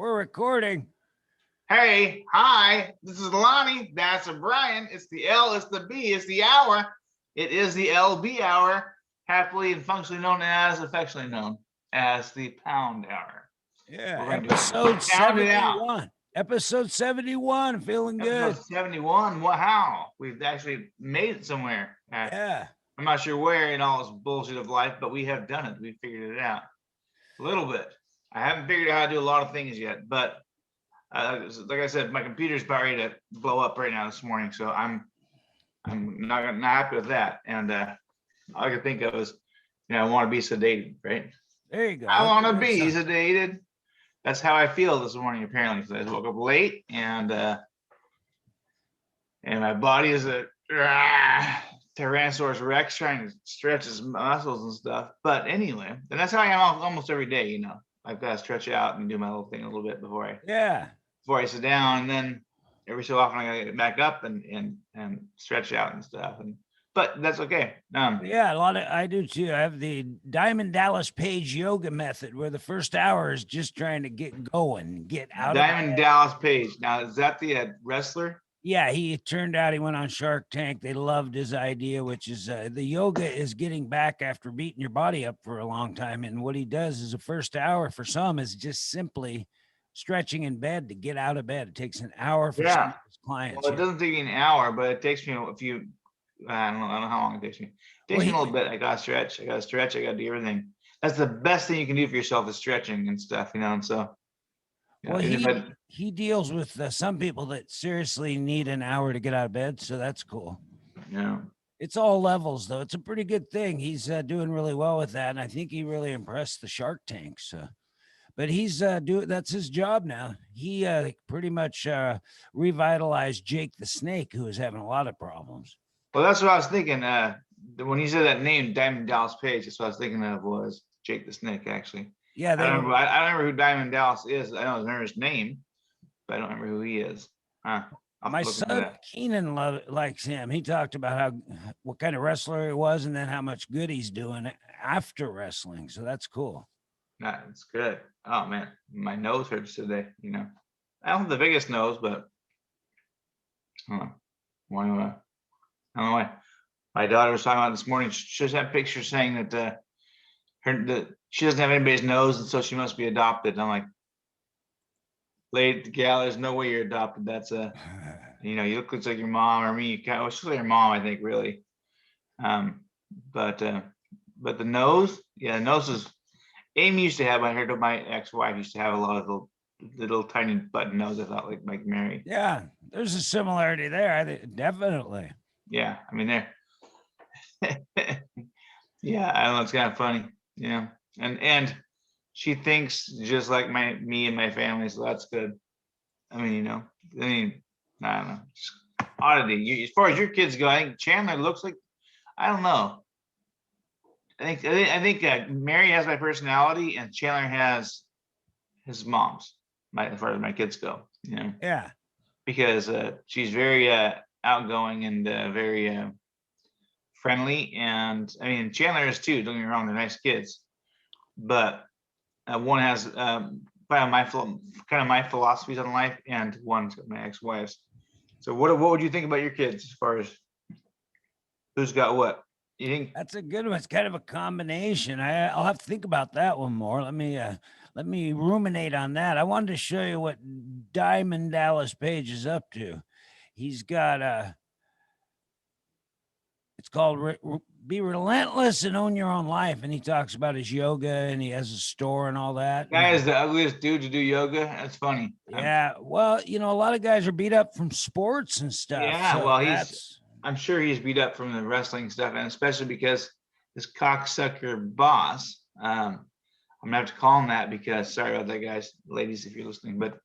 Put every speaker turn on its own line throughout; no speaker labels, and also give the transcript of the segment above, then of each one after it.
We're recording.
Hey, hi, this is Lonnie. That's Brian. It's the L, it's the B, it's the hour. It is the LB hour, happily and functionally known as, affectionately known as the pound hour.
Yeah,
We're going to
episode
pound it out.
71. Episode 71. Feeling good.
Episode 71. Wow, we've actually made it somewhere.
Yeah.
I'm not sure where in all this bullshit of life, but we have done it. We figured it out a little bit. I haven't figured out how to do a lot of things yet, but like I said, my computer's about ready to blow up right now this morning, so I'm not happy with that. And all I could think of is, I want to be sedated, right?
There you go.
I want to be sedated. That's how I feel this morning, apparently. So I woke up late, and my body is a Tyrannosaurus Rex trying to stretch his muscles and stuff. But anyway, and that's how I am almost every day. I've got to stretch out and do my little thing a little bit before I sit down, and then every so often I gotta get back up and stretch out and stuff. But that's okay.
Yeah, I do too. I have the Diamond Dallas Page yoga method where the first hour is just trying to get going, get out.
Diamond Dallas Page. Now, is that the wrestler?
Yeah, he turned out he went on Shark Tank. They loved his idea, which is the yoga is getting back after beating your body up for a long time. And what he does is the first hour for some is just simply stretching in bed to get out of bed. It takes an hour for some of his clients.
Well, it doesn't take me an hour, but it takes me a few. I don't know how long it takes me. It takes me a little bit. I gotta stretch. I gotta do everything. That's the best thing you can do for yourself is stretching and stuff, and so.
Well, he deals with some people that seriously need an hour to get out of bed, so that's cool.
Yeah,
it's all levels though. It's a pretty good thing. He's doing really well with that, and I think he really impressed the Shark Tanks. But he's that's his job now. He pretty much revitalized Jake the Snake, who was having a lot of problems.
Well, that's what I was thinking. When you said that name, Diamond Dallas Page, that's what I was thinking of was Jake the Snake, actually.
Yeah,
I don't remember who Diamond Dallas is. I don't remember his name, but I don't remember who he is.
My son Keenan likes him. He talked about what kind of wrestler he was, and then how much good he's doing after wrestling. So that's cool.
That's good. Oh man, my nose hurts today. I don't have the biggest nose, but I don't know why. My daughter was talking about this morning. She just had pictures saying that she doesn't have anybody's nose, and so she must be adopted. And I'm like, lady gal, there's no way you're adopted. That's you look like your mom or me. She's like your mom, I think, really. But the nose, nose is. Amy used to have. I heard of my ex-wife used to have a lot of little tiny button nose. I thought like Mary.
Yeah, there's a similarity there. I think definitely.
Yeah, I mean there. Yeah, I don't know. It's kind of funny. Yeah, and she thinks just like me and my family, so that's good. I mean, I don't know. Just oddity. As far as your kids go, I think Chandler looks like. I don't know. I think Mary has my personality and Chandler has his mom's. As far as my kids go,
Yeah.
Because she's very outgoing and very friendly, and I mean Chandler is too. Don't get me wrong; they're nice kids, but one has kind of my philosophies on life, and one's my ex-wife's. So what would you think about your kids as far as who's got what? You think
that's a good one? It's kind of a combination. I'll have to think about that one more. Let me ruminate on that. I wanted to show you what Diamond Dallas Page is up to. He's got it's called Be Relentless and Own Your Own Life, and he talks about his yoga, and he has a store and all that.
Guy is the ugliest dude to do yoga. That's funny.
Yeah, well, a lot of guys are beat up from sports and stuff.
Yeah, so well, I'm sure he's beat up from the wrestling stuff, and especially because his cocksucker boss. I'm gonna have to call him that because sorry about that, guys, ladies, if you're listening. But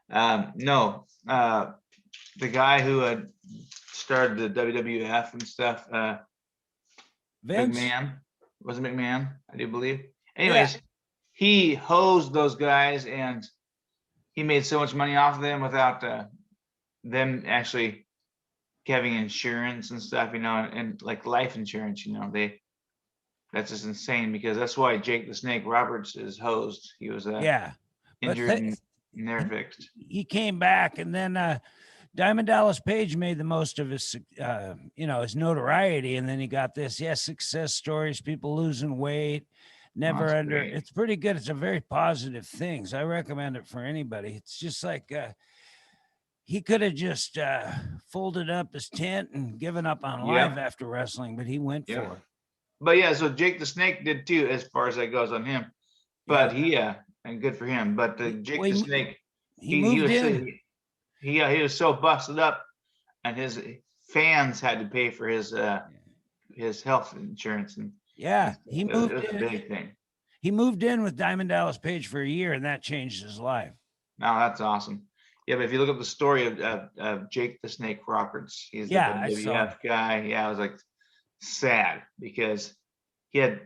no, the guy who started the WWF and stuff,
Vince?
McMahon, was it McMahon? I do believe. Anyways, he hosed those guys, and he made so much money off of them without them actually having insurance and stuff, and like life insurance, that's just insane because that's why Jake the Snake Roberts is hosed. He was injured. Never fixed.
He came back, and then Diamond Dallas Page made the most of his, his notoriety, and then he got this, success stories, people losing weight, never
that's
under.
great.
It's pretty good. It's a very positive thing. So I recommend it for anybody. It's just like he could have just folded up his tent and given up on
Yeah.
life after wrestling, but he went
Yeah.
for it.
But yeah, so Jake the Snake did too, as far as that goes on him. But and good for him. But Jake
Well,
the Snake,
he
he
moved
was
in.
he was so busted up, and his fans had to pay for his health insurance, and
He
it
moved
was a
in.
big thing.
He moved in with Diamond Dallas Page for a year, and that changed his life.
Now that's awesome. Yeah, but if you look up the story of Jake the Snake Roberts, he's the
I saw
WWF guy. Yeah, I was like sad because he had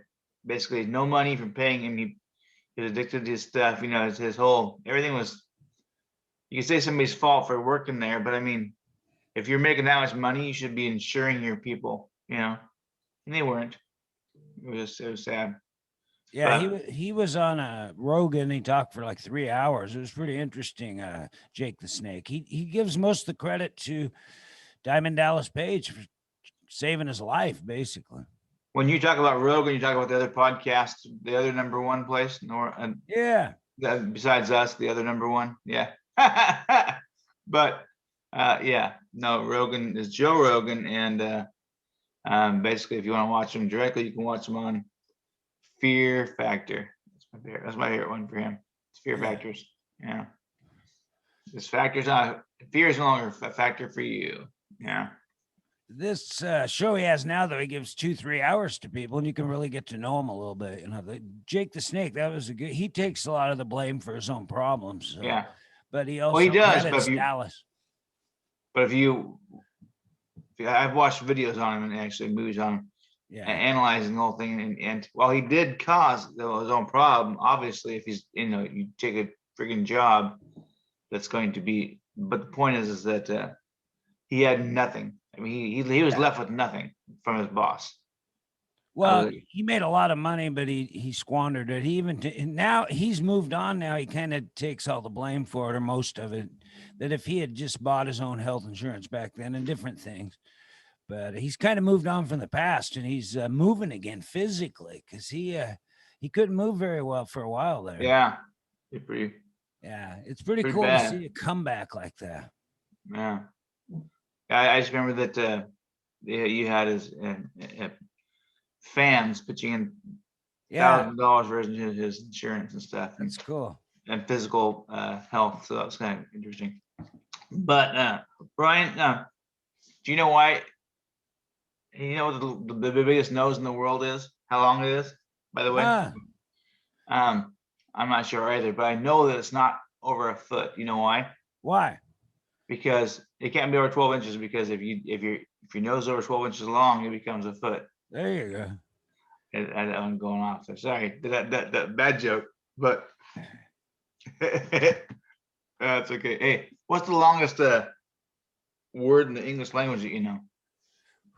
basically no money from paying him. He was addicted to his stuff. His whole everything was. You could say somebody's fault for working there, but I mean, if you're making that much money, you should be insuring your people. And they weren't. It was sad.
Yeah,
But
he was on Rogan. He talked for like 3 hours. It was pretty interesting. Jake the Snake. He gives most of the credit to Diamond Dallas Page for saving his life, basically.
when you talk about Rogan, you talk about the other podcast, the other number one place, besides us, the other number one. Yeah. But no, Rogan is Joe Rogan, and basically, if you want to watch him directly, you can watch him on Fear Factor. That's my favorite one for him. It's Fear Factors. Yeah. This factor's not fear is no longer a factor for you. Yeah.
This show he has now, though, he gives 2-3 hours to people, and you can really get to know him a little bit. Jake the Snake, that was he takes a lot of the blame for his own problems. So.
Yeah.
But he also
he does,
credits Dallas.
But I've watched videos on him and actually movies on him, and analyzing the whole thing. And while he did cause his own problem, obviously, if he's you take a freaking job, that's going to be. But the point is that he had nothing. I mean, he was left with nothing from his boss.
Well, he made a lot of money, but he squandered it. He even now he's moved on. Now he kind of takes all the blame for it, or most of it. That if he had just bought his own health insurance back then and different things, but he's kind of moved on from the past, and he's moving again physically because he couldn't move very well for a while there.
Yeah,
it's pretty cool to see a comeback like that.
Yeah, I just remember that you had his fans pitching in $1,000 for his insurance and stuff.
That's cool.
And physical health, so that was kind of interesting. But Brian, do you know why? You know what the biggest nose in the world is? How long it is, by the way? I'm not sure either, but I know that it's not over a foot. You know why? Why? Because it can't be over 12 inches. Because if your nose is over 12 inches long, it becomes a foot.
There you go.
I'm going off there. Sorry, that bad joke, but that's okay. Hey, what's the longest word in the English language that you know?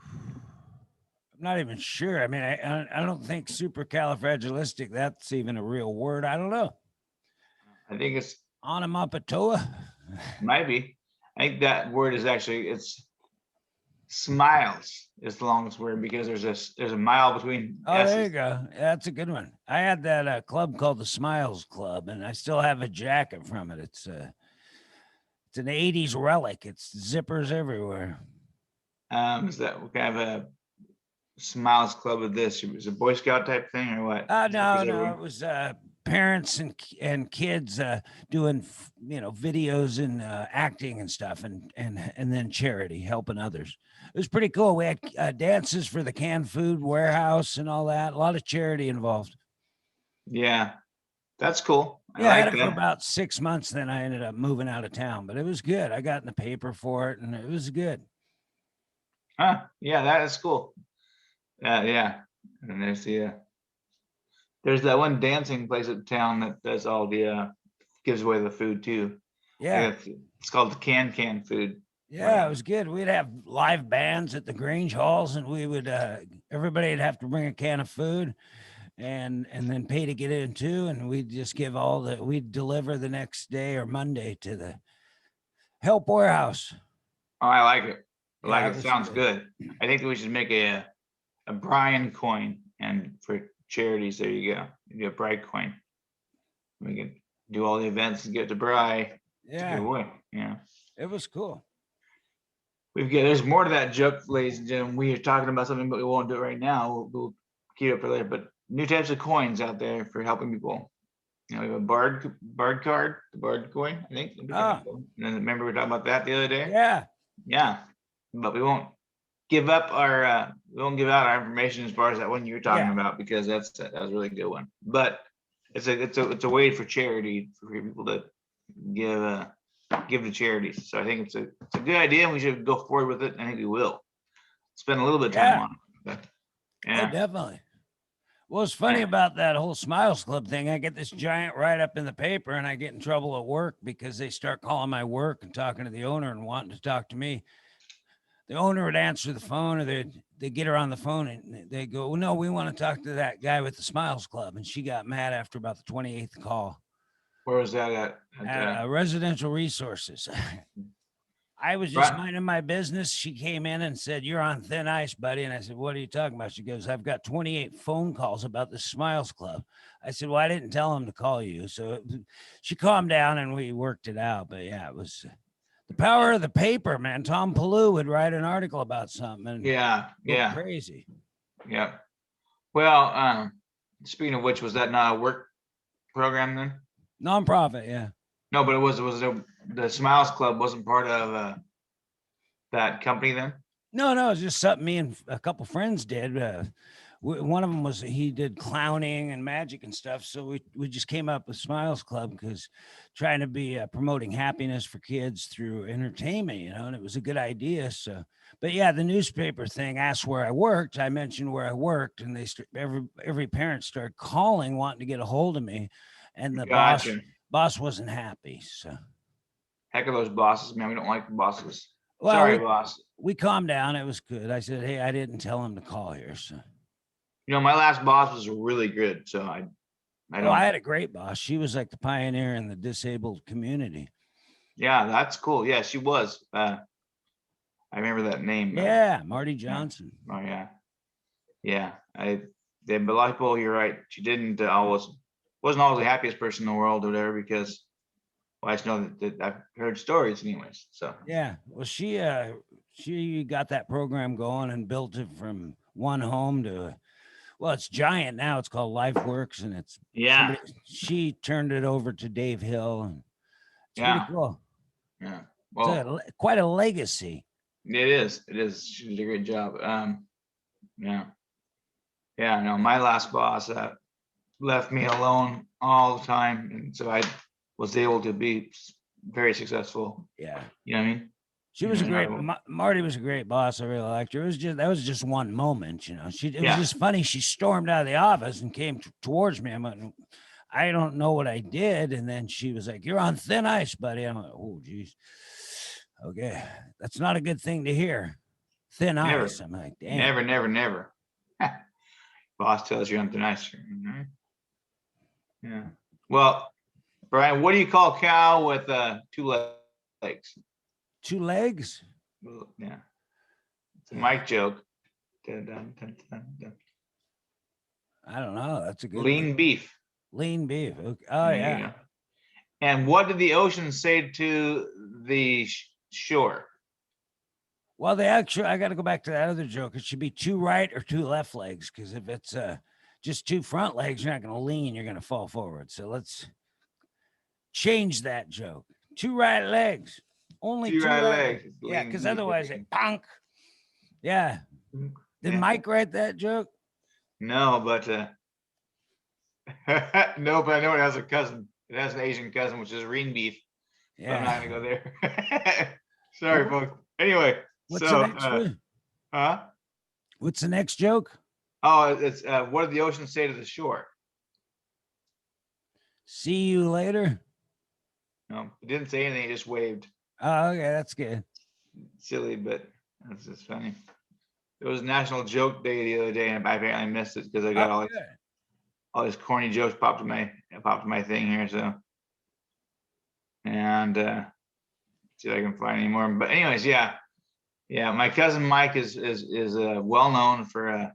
I'm not even sure. I mean, I don't think supercalifragilistic, that's even a real word. I don't know. I think it's onomatopoeia. Might be. I think that word is actually it's smiles is the longest word because there's a mile between. Oh, there you go. That's a good one. I had that club called the Smiles Club, and I still have a jacket from it. It's an 80s relic. It's zippers everywhere. Is that kind of a Smiles Club with this? It was a Boy Scout type thing or what? No, it was parents and kids doing videos and acting and stuff, and then charity, helping others. It was pretty cool. We had dances for the canned food warehouse and all that. A lot of charity involved. Yeah, that's cool. I had it for about 6 months. Then I ended up moving out of town, but it was good. I got in the paper for it, and it was good. Yeah, that is cool. Yeah, and there's that one dancing place in town that does all the gives away the food too. Yeah, it's called the can food. Yeah, it was good. We'd have live bands at the Grange halls, and we would everybody would have to bring a can of food, and then pay to get in too. And we'd just give we'd deliver the next day or Monday to the help warehouse.
Oh, I like it. I
Yeah,
like
it
it.
was
Sounds
good.
good. I think we should make a Brian coin, and for charities, there you go. You do a Bri coin. We can do all the events and get to Bri to give
Yeah,
away. Yeah.
it was cool.
There's more to that joke, ladies and gentlemen. We are talking about something, but we won't do it right now. We'll keep it for later. But new types of coins out there for helping people. You know, we have a Bard card, the Bard coin, I think.
Ah,
And then remember we were talking about that the other day?
yeah,
Yeah. But we won't give out our information as far as that one you were talking
yeah,
about, because that was a really good one. But it's a way for charity for people to give to charities. So I think it's a good idea, and we should go forward with it. I think we will spend a little bit of time
yeah.
on it. But
Oh,
yeah,
definitely. What's funny
yeah.
about that whole Smiles Club thing, I get this giant write up in the paper and I get in trouble at work because they start calling my work and talking to the owner and wanting to talk to me. The owner would answer the phone, or they get her on the phone and they go, well, no, we want to talk to that guy with the Smiles Club. And she got mad after about the 28th call.
Where was that at?
At Residential Resources. I was just
Right.
minding my business. She came in and said, you're on thin ice, buddy. And I said, what are you talking about? She goes, I've got 28 phone calls about the Smiles Club. I said, well, I didn't tell him to call you. So she calmed down and we worked it out. But yeah, it was the power of the paper, man. Tom Palou would write an article about something and
Yeah,
go
yeah,
crazy.
yeah. Well, speaking of which, was that not a work program then?
Nonprofit, yeah.
No, but it was the Smiles Club wasn't part of that company then?
No, it's just something me and a couple friends did. One of them was he did clowning and magic and stuff. So we just came up with Smiles Club because trying to be promoting happiness for kids through entertainment, and it was a good idea. So, but yeah, the newspaper thing asked where I worked. I mentioned where I worked, and every parent started calling wanting to get a hold of me, and the
Gotcha.
boss wasn't happy. So,
Heck of those bosses, man. We don't like the bosses.
well,
Sorry, boss.
we calmed down. It was good. I said, hey, I didn't tell him to call here. So.
You know, my last boss was really good, so I
Oh,
don't.
I had a great boss. She was like the pioneer in the disabled community.
Yeah, that's cool. Yeah, she was. I remember that name.
Yeah, Marty
Yeah.
Johnson.
Oh yeah, yeah. But a lot of people, you're right. She wasn't always the happiest person in the world or whatever, because well, I just know that I've heard stories anyways. So
Yeah. Well, she got that program going and built it from one home to well, it's giant now. It's called LifeWorks, and
yeah,
she turned it over to Dave Hill, and it's pretty
yeah,
cool.
yeah.
It's
Well,
quite a legacy.
it is. It is. She did a great job. Yeah, yeah. No, my last boss left me alone all the time, and so I was able to be very successful.
Yeah.
You know what I mean?
She was a great Marty was a great boss. I really liked her. That was just one moment, It was just funny. She stormed out of the office and came towards me. I'm like, I don't know what I did. And then she was like, you're on thin ice, buddy. I'm like, oh, geez. Okay. That's not a good thing to hear. Thin
Never.
ice. I'm like, damn.
Never. Boss tells you I'm thin ice. Mhm. Yeah. Well, Brian, what do you call a cow with 2 legs?
2 legs?
Well, yeah. It's a mic joke. Dun, dun, dun, dun, dun.
I don't know. That's a good
Lean
one.
beef.
Lean beef. Okay. Oh,
There you
yeah.
go. And what did the ocean say to the shore?
Well, I got to go back to that other joke. It should be 2 right or 2 left legs, because if it's just 2 front legs, you're not going to lean. You're going to fall forward. So let's change that joke. 2 right legs. Only 2 right legs. Yeah, because otherwise they punk. Yeah. Did Mike write that joke?
No, but no, but I know it has a cousin. It has an Asian cousin, which is green beef. Yeah. So I'm not gonna go there. Sorry, folks. Anyway,
what's the next one?
Huh?
What's the next joke?
Oh, it's what did the ocean say to the shore?
See you later.
No, it didn't say anything. It just waved.
Oh, okay, that's good.
Silly, but that's just funny. It was National Joke Day the other day, and I apparently missed it because I got all all these corny jokes popped to my thing here. So, and see if I can find any more. But anyways, yeah. My cousin Mike is well known for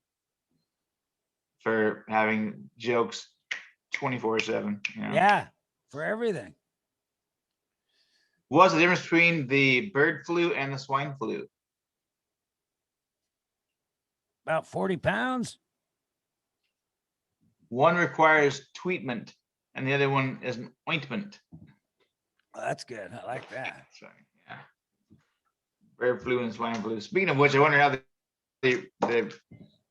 having jokes 24/7.
Yeah, for everything.
What's the difference between the bird flu and the swine flu?
About 40 pounds.
One requires treatment, and the other one is an ointment.
Oh, that's good. I like that.
So, yeah. Bird flu and swine flu. Speaking of which, I wonder how the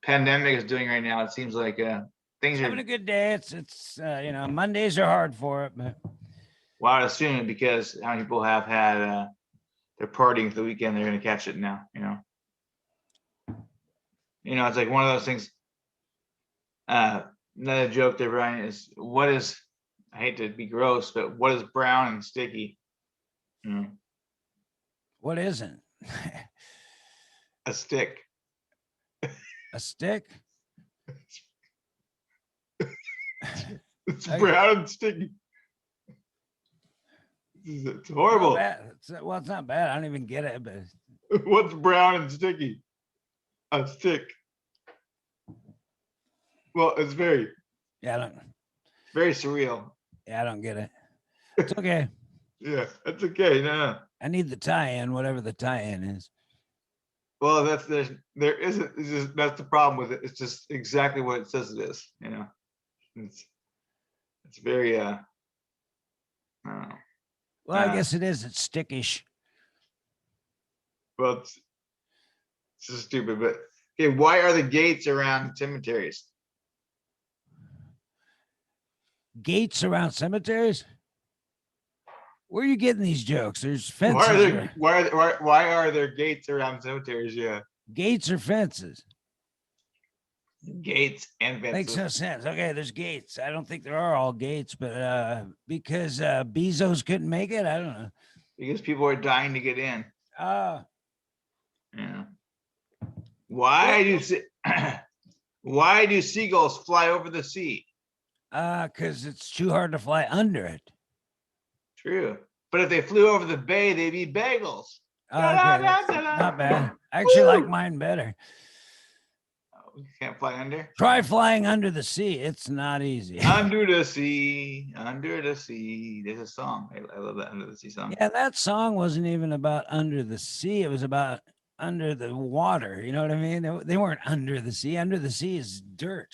pandemic is doing right now. It seems like things are
Having a good day. It's Mondays are hard for it, but
well, I'd assume it because how many people have had they're partying for the weekend, they're gonna catch it now, it's like one of those things. Another joke there, Brian, is what is, I hate to be gross, but what is brown and sticky?
what isn't?
A stick.
A stick?
It's
Okay.
brown and sticky. It's horrible.
Well, it's not bad. I don't even get it, but
What's brown and sticky? A stick. Well, it's very surreal.
I don't get it. It's okay.
Yeah, that's okay. No.
I need the tie-in, whatever the tie-in is.
Well, that's that's the problem with it. It's just exactly what it says it is. It's very I don't know.
Well, I guess it is. It's stickish.
Well, it's just stupid. But okay, why are the gates around cemeteries?
Gates around cemeteries? Where are you getting these jokes? There's fences.
Why are there gates around cemeteries? Yeah.
Gates or fences?
Gates and fences.
Makes no sense. Okay, there's gates. I don't think there are all gates, but because Bezos couldn't make it, I don't know.
Because people are dying to get in.
Yeah.
Why do seagulls fly over the sea?
Because it's too hard to fly under it.
True. But if they flew over the bay, they'd be bagels.
Okay, not bad. I actually like mine better.
You can't fly under?
Try flying under the sea. It's not easy.
Under the sea, under the sea. There's a song. I love that Under the Sea song.
Yeah, that song wasn't even about under the sea. It was about under the water. You know what I mean? They weren't under the sea. Under the sea is dirt.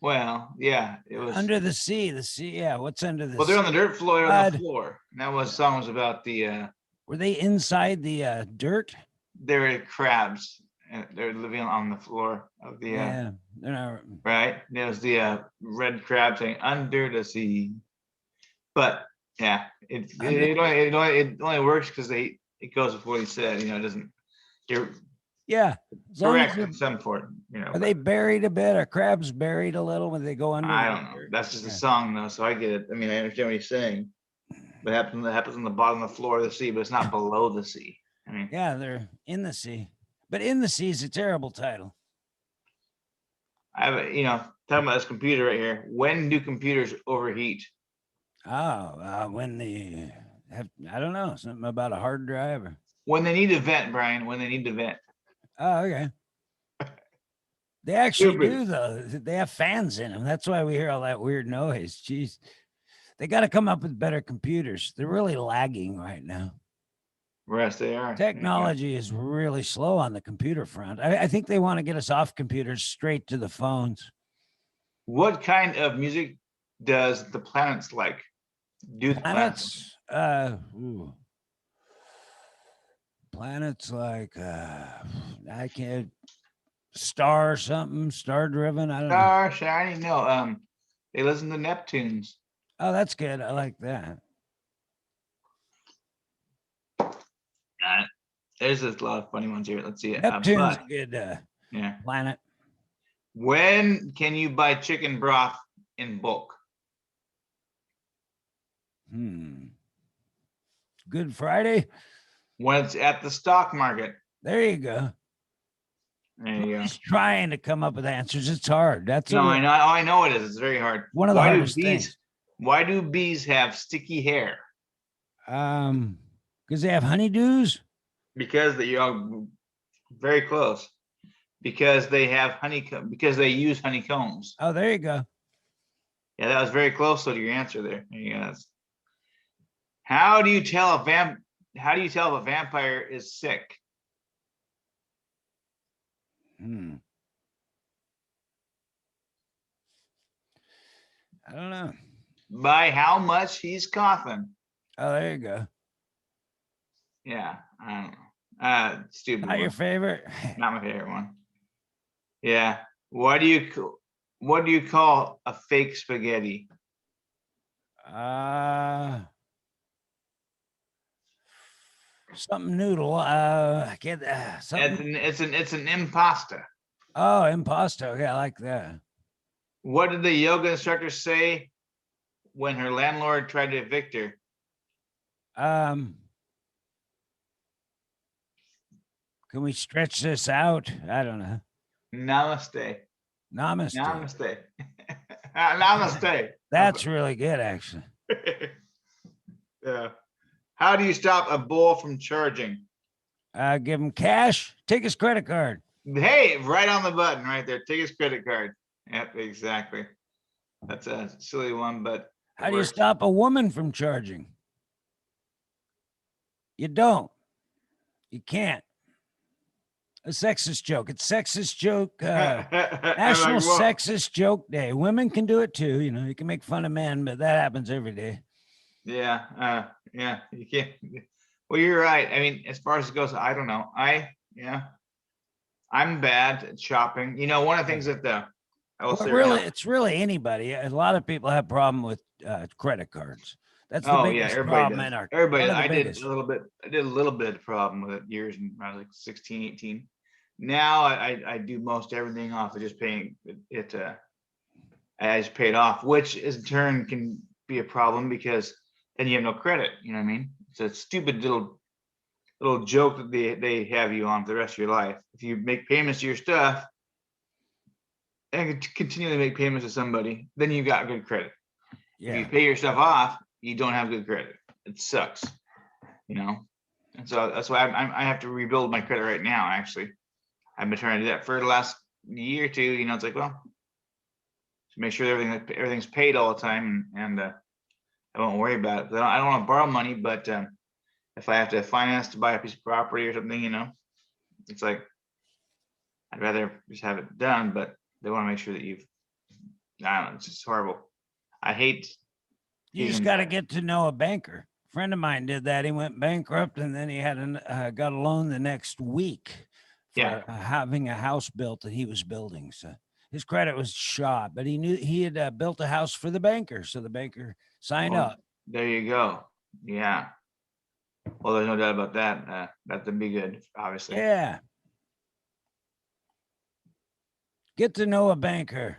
Well, yeah, it was
under the sea. The sea, yeah. What's under the sea?
Well, they're on the dirt floor. On the floor. And that was song was about the.
Were they inside the dirt?
They're crabs. And they're living on the floor of the.
Yeah, they're not.
Right. It was the red crab saying "under the sea," but yeah, it only works because it goes with what he said. It doesn't.
Yeah,
correct in some form.
Are they buried a bit? Are crabs buried a little when they go under?
I don't know. That's just a song, though, so I get it. I mean, I understand what he's saying. But it happens on the bottom of the floor of the sea, but it's not below the sea. I mean,
yeah, they're in the sea, but in the sea is a terrible title.
I have talking about this computer right here. When do computers overheat?
When I don't know, something about a hard drive or
when they need to vent, Brian. When they need to vent.
Oh, okay. They actually do, though. They have fans in them. That's why we hear all that weird noise. Jeez. They got to come up with better computers. They're really lagging right now.
Yes, they are.
Technology is really slow on the computer front. I think they want to get us off computers straight to the phones.
What kind of music does the planets like?
Planets like I can't star driven. I don't know.
Star shining. No, they listen to Neptunes.
Oh, that's good. I like that.
There's a lot of funny ones here. Let's see.
Neptune's a good planet.
When can you buy chicken broth in bulk?
Good Friday.
When it's at the stock market.
There you go.
There you go.
Just trying to come up with answers. It's hard. That's
No, I know it is. It's very hard.
one of the
Why do
hardest
bees?
things.
Why do bees have sticky hair?
Because they have honeydews.
Because you're very close. Because they have honeycomb. Because they use honeycombs.
Oh, there you go.
Yeah, that was very close to your answer there. Yes. How do you tell if a vampire is sick?
I don't know.
By how much he's coughing.
Oh, there you go.
Yeah, I don't know. Stupid.
Not your
one.
favorite?
Not my favorite one. Yeah. What do you call a fake spaghetti?
Something noodle. I can't. Something.
It's an impasta.
Oh, impasto. Okay, I like that.
What did the yoga instructor say when her landlord tried to evict her?
Can we stretch this out? I don't know.
Namaste.
Namaste.
Namaste. Namaste.
That's really good, actually.
Yeah. How do you stop a bull from charging?
Give him cash. Take his credit card.
Hey, right on the button right there. Take his credit card. Yep, exactly. That's a silly one, but
how do you stop a woman from charging? You don't. You can't. A sexist joke. It's sexist joke. National Sexist Joke Day. Women can do it too. You know, you can make fun of men, but that happens every day.
Yeah. Yeah. You can't. Well, you're right. I mean, as far as it goes, I don't know. I'm bad at shopping. You know, one of the things that
it's really anybody. A lot of people have problem with credit cards. That's the biggest problem in our.
Everybody. I did a little bit of problem with it years when I was like 16, 18. Now I do most everything off of just paying it. I just pay it off, which in turn can be a problem because then you have no credit. You know what I mean? It's a stupid little joke that they have you on for the rest of your life. If you make payments to your stuff and continually make payments to somebody, then you got good credit.
Yeah.
If you pay your stuff off, you don't have good credit. It sucks, you know? And so that's why I have to rebuild my credit right now. Actually, I've been trying to do that for the last year or two. You know, it's like, well, to make sure everything's paid all the time, and I won't worry about it. I don't want to borrow money, but if I have to finance to buy a piece of property or something, you know, it's like I'd rather just have it done. But they want to make sure that I don't know. It's just horrible. I hate.
You just got to get to know a banker. A friend of mine did that. He went bankrupt, and then he had got a loan the next week for having a house built that he was building. So his credit was shot, but he knew he had built a house for the banker, so the banker signed up.
There you go. Yeah. Well, there's no doubt about that. That would be good, obviously.
Yeah. Get to know a banker.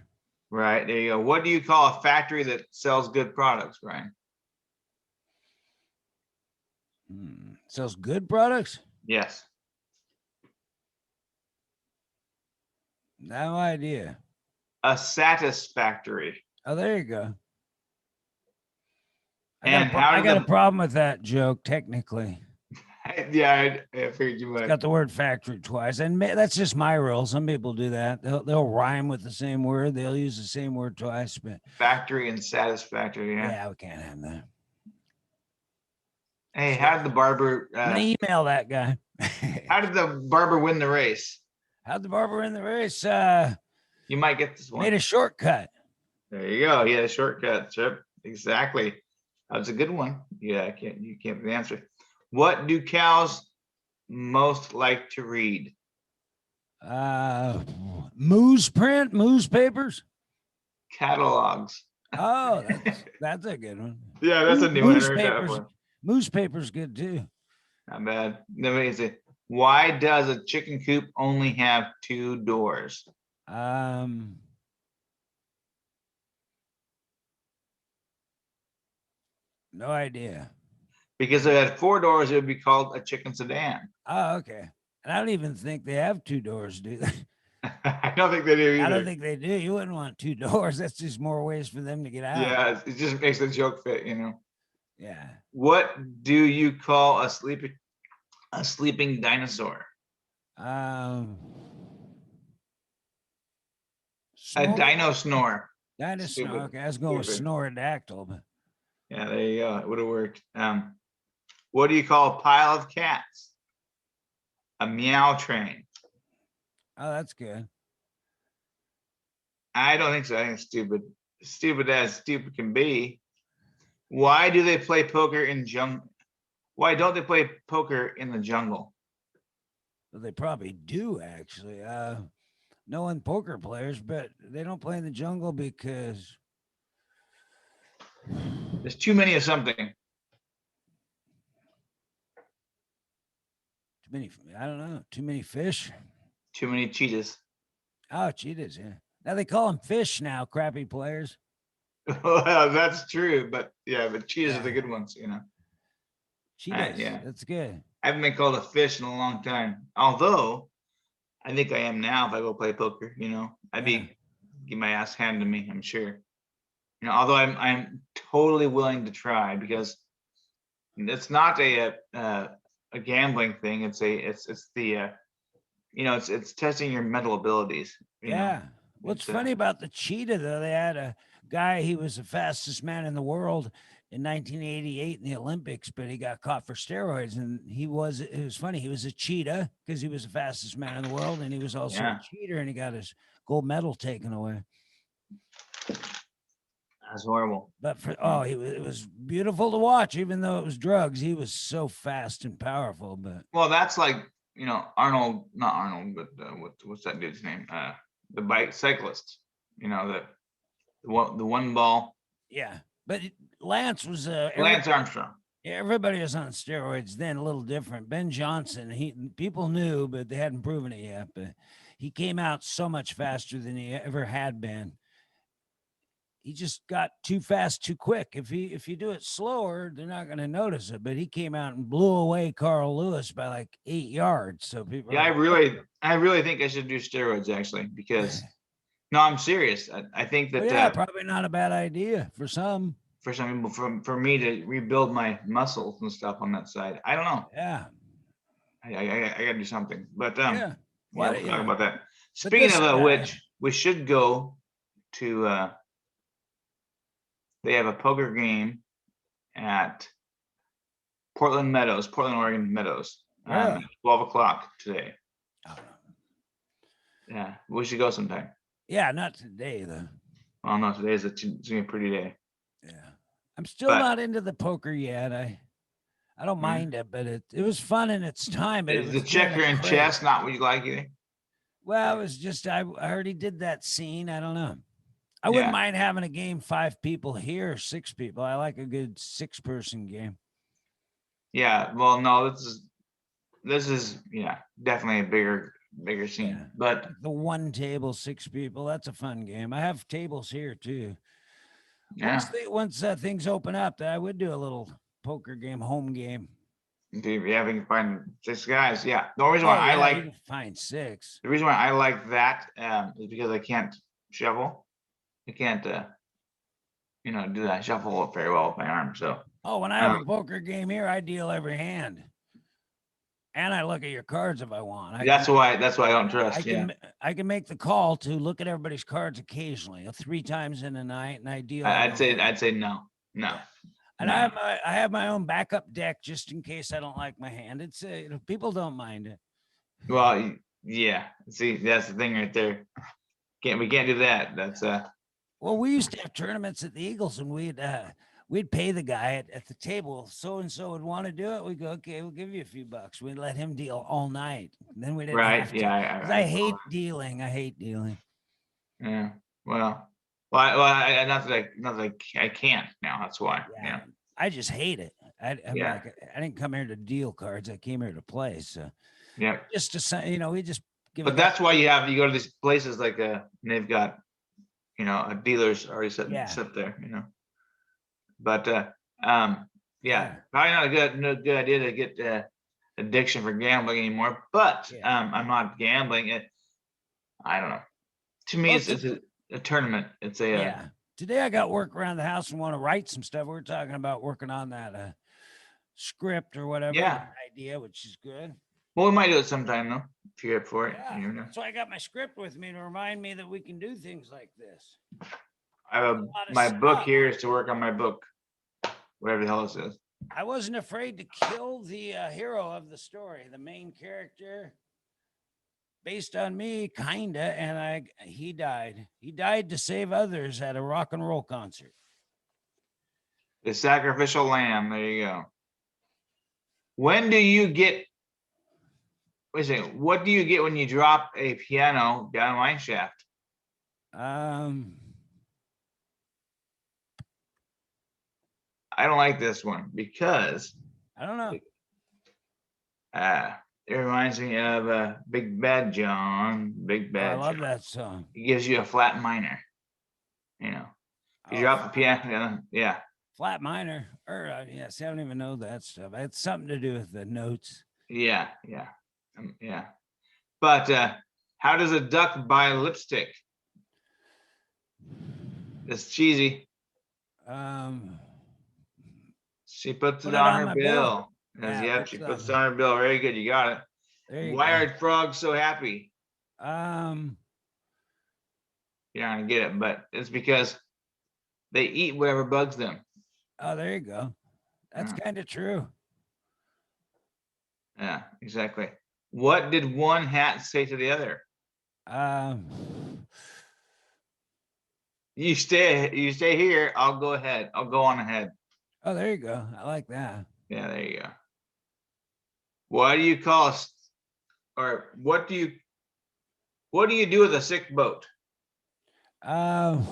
Right, there you go. What do you call a factory that sells good products, Ryan?
Sells good products?
Yes.
No idea.
A satisfactory.
Oh, there you go.
I
got a problem with that joke, technically.
Yeah, I figured you would.
It's got the word factory twice, and that's just my rule. Some people do that. They'll rhyme with the same word. They'll use the same word twice. But
factory and satisfactory.
Yeah, we can't have that.
Hey, how did the barber?
I'm gonna email that guy.
How did the barber win the race?
How'd the barber win the race?
You might get this one.
Made a shortcut.
There you go. He had a shortcut. Yep, exactly. That was a good one. Yeah, you can't the answer. What do cows most like to read?
Moose papers.
Catalogs.
Oh, that's a good one.
Yeah, that's a new one.
Moose papers good too.
Not bad. Let me see. Why does a chicken coop only have 2 doors?
No idea.
Because if it had 4 doors, it would be called a chicken sedan.
Oh, okay. And I don't even think they have 2 doors, do they?
I don't think they do
I don't
either.
think they do. You wouldn't want two doors. That's just more ways for them to get out.
Yeah, it just makes the joke fit, you know.
Yeah.
What do you call a sleeping dinosaur?
Um,
A
snore,
dino snore.
dinosaur.
Stupid.
Okay, I was going with
Stupid.
snorodactyl, but
Yeah, there you go. It would have worked. What do you call a pile of cats? A meow train.
oh, that's good.
I don't think so. I think it's stupid. Stupid as stupid can be. Why do they play poker in jungle? Why don't they play poker in the jungle?
Well, they probably do actually. Knowing poker players, but they don't play in the jungle because
There's too many of something.
too many. I don't know. Too many fish.
Too many cheetahs.
Oh, cheetahs. Yeah. Now they call them fish now. Crappy players.
Well, that's true, but yeah, but cheetahs are the
Yeah.
good ones, you know.
Cheetahs.
Yeah,
That's good.
I haven't been called a fish in a long time. Although I think I am now if I go play poker, you know. I'd
Yeah.
be get my ass handed to me, I'm sure. You know, although I'm totally willing to try because it's not a gambling thing. It's the you know, it's testing your mental abilities, you know.
Yeah. What's
It's
funny about the cheetah though? They had a guy. He was the fastest man in the world in 1988 in the Olympics, but he got caught for steroids. And he was. It was funny. He was a cheetah because he was the fastest man in the world, and he was also a
yeah,
cheater, and he got his gold medal taken away.
that's horrible.
But for it was beautiful to watch, even though it was drugs. He was so fast and powerful. But
Well, that's like, you know, Arnold, not Arnold, but what's that dude's name? The bike cyclist. You know, the one ball.
yeah, but Lance was
Lance Armstrong.
everybody was on steroids then, a little different. Ben Johnson, people knew, but they hadn't proven it yet. But he came out so much faster than he ever had been. He just got too fast too quick. If you do it slower, they're not going to notice it. But he came out and blew away Carl Lewis by like 8 yards. So people,
Yeah,
are
I really think I should do steroids actually because no, I'm serious. I think
oh
that
yeah, probably not a bad idea for some.
for some people, for me to rebuild my muscles and stuff on that side, I don't know.
Yeah,
I gotta do something. But
yeah.
yeah,
What?
we'll talk
Yeah.
about that.
But
Speaking
this
of
guy,
which, we should go to they have a poker game at Portland, Oregon Meadows, at
really?
12 o'clock today.
Oh,
Yeah, we should go sometime.
yeah, not today though.
Well, no, today is it's gonna be a pretty day.
Yeah, I'm still
But
not into the poker yet. I don't
mm,
mind it, but it was fun in its time, but it
is the
was getting
checker
a
and
craze.
chess not what you like either?
Well, it was just I already did that scene. I don't know. I wouldn't
Yeah,
mind having a game 5 people here, 6 people. I like a good 6-person game.
yeah. Well, no, this is yeah, definitely a bigger scene.
Yeah.
But
Like the one table, 6 people. That's a fun game. I have tables here too.
yeah,
Once things open up, that I would do a little poker game, home game.
if you can find 6 guys, yeah. The only reason why
Oh
I
yeah, you
like
can find 6.
the reason why I like that is because I can't shuffle. I can't you know, do that shuffle very well with my arm. So
Oh, when I have a
um,
poker game here, I deal every hand. And I look at your cards if I want.
that's why I don't trust. Yeah,
I can make the call to look at everybody's cards occasionally, 3 times in a night, and I deal.
I'd say no, no,
And
no.
I have my own backup deck just in case I don't like my hand. It's people don't mind it.
Well, yeah. See, that's the thing right there. We can't do that. That's
Well, we used to have tournaments at the Eagles, and we'd pay the guy at the table. So and so would want to do it. We go, okay, we'll give you a few bucks. We'd let him deal all night. Then we didn't
right.
have to.
Yeah,
'Cause I hate dealing. I hate dealing.
yeah. Not that I can't now. That's why. Yeah,
I just hate it. I'm
yeah,
like, I didn't come here to deal cards. I came here to play. So
yeah.
just to we just give
But
it.
that's why you go to these places like and they've got you know a dealers already set there. You know, but yeah, probably not a good idea to get addiction for gambling anymore. But I'm not gambling. I don't know. To me,
Well,
it's a tournament. It's a
yeah. Today I got work around the house and want to write some stuff. We're talking about working on that script or whatever,
yeah.
an idea, which is good.
Well, we might do it sometime though, if you're up for it.
Yeah,
You never know.
that's why I got my script with me to remind me that we can do things like this.
I have
A lot of
my book
stuff.
here is to work on my book, whatever the hell it says.
I wasn't afraid to kill the hero of the story, the main character, based on me, kinda, and he died. He died to save others at a rock and roll concert.
The sacrificial lamb. There you go. When do you get? Wait a second. What do you get when you drop a piano down a mine shaft?
Um,
I don't like this one because
I don't know.
it reminds me of Big Bad John. Big
Oh, I
Bad
love
John.
that song.
It gives you a flat minor. You know, you
Oh,
drop the piano. Yeah.
flat minor, or yes, I don't even know that stuff. It's something to do with the notes.
Yeah. Yeah. But how does a duck buy lipstick? It's cheesy. She puts
Put
it
it
on
on
her
my
bill.
bill. Yeah,
Yep,
puts
she
it
puts
on
it on her bill. Very good. You got it.
there you
Why
go.
are frogs so happy?
Um,
You're not gonna get it, but it's because they eat whatever bugs them.
oh, there you go. That's
Yeah.
kind of true.
Yeah, exactly. What did one hat say to the other?
Um,
You stay here. I'll go ahead. I'll go on ahead.
oh, there you go. I like that.
Yeah, there you go. Why do you call us, or what do you do with a sick boat?
Um,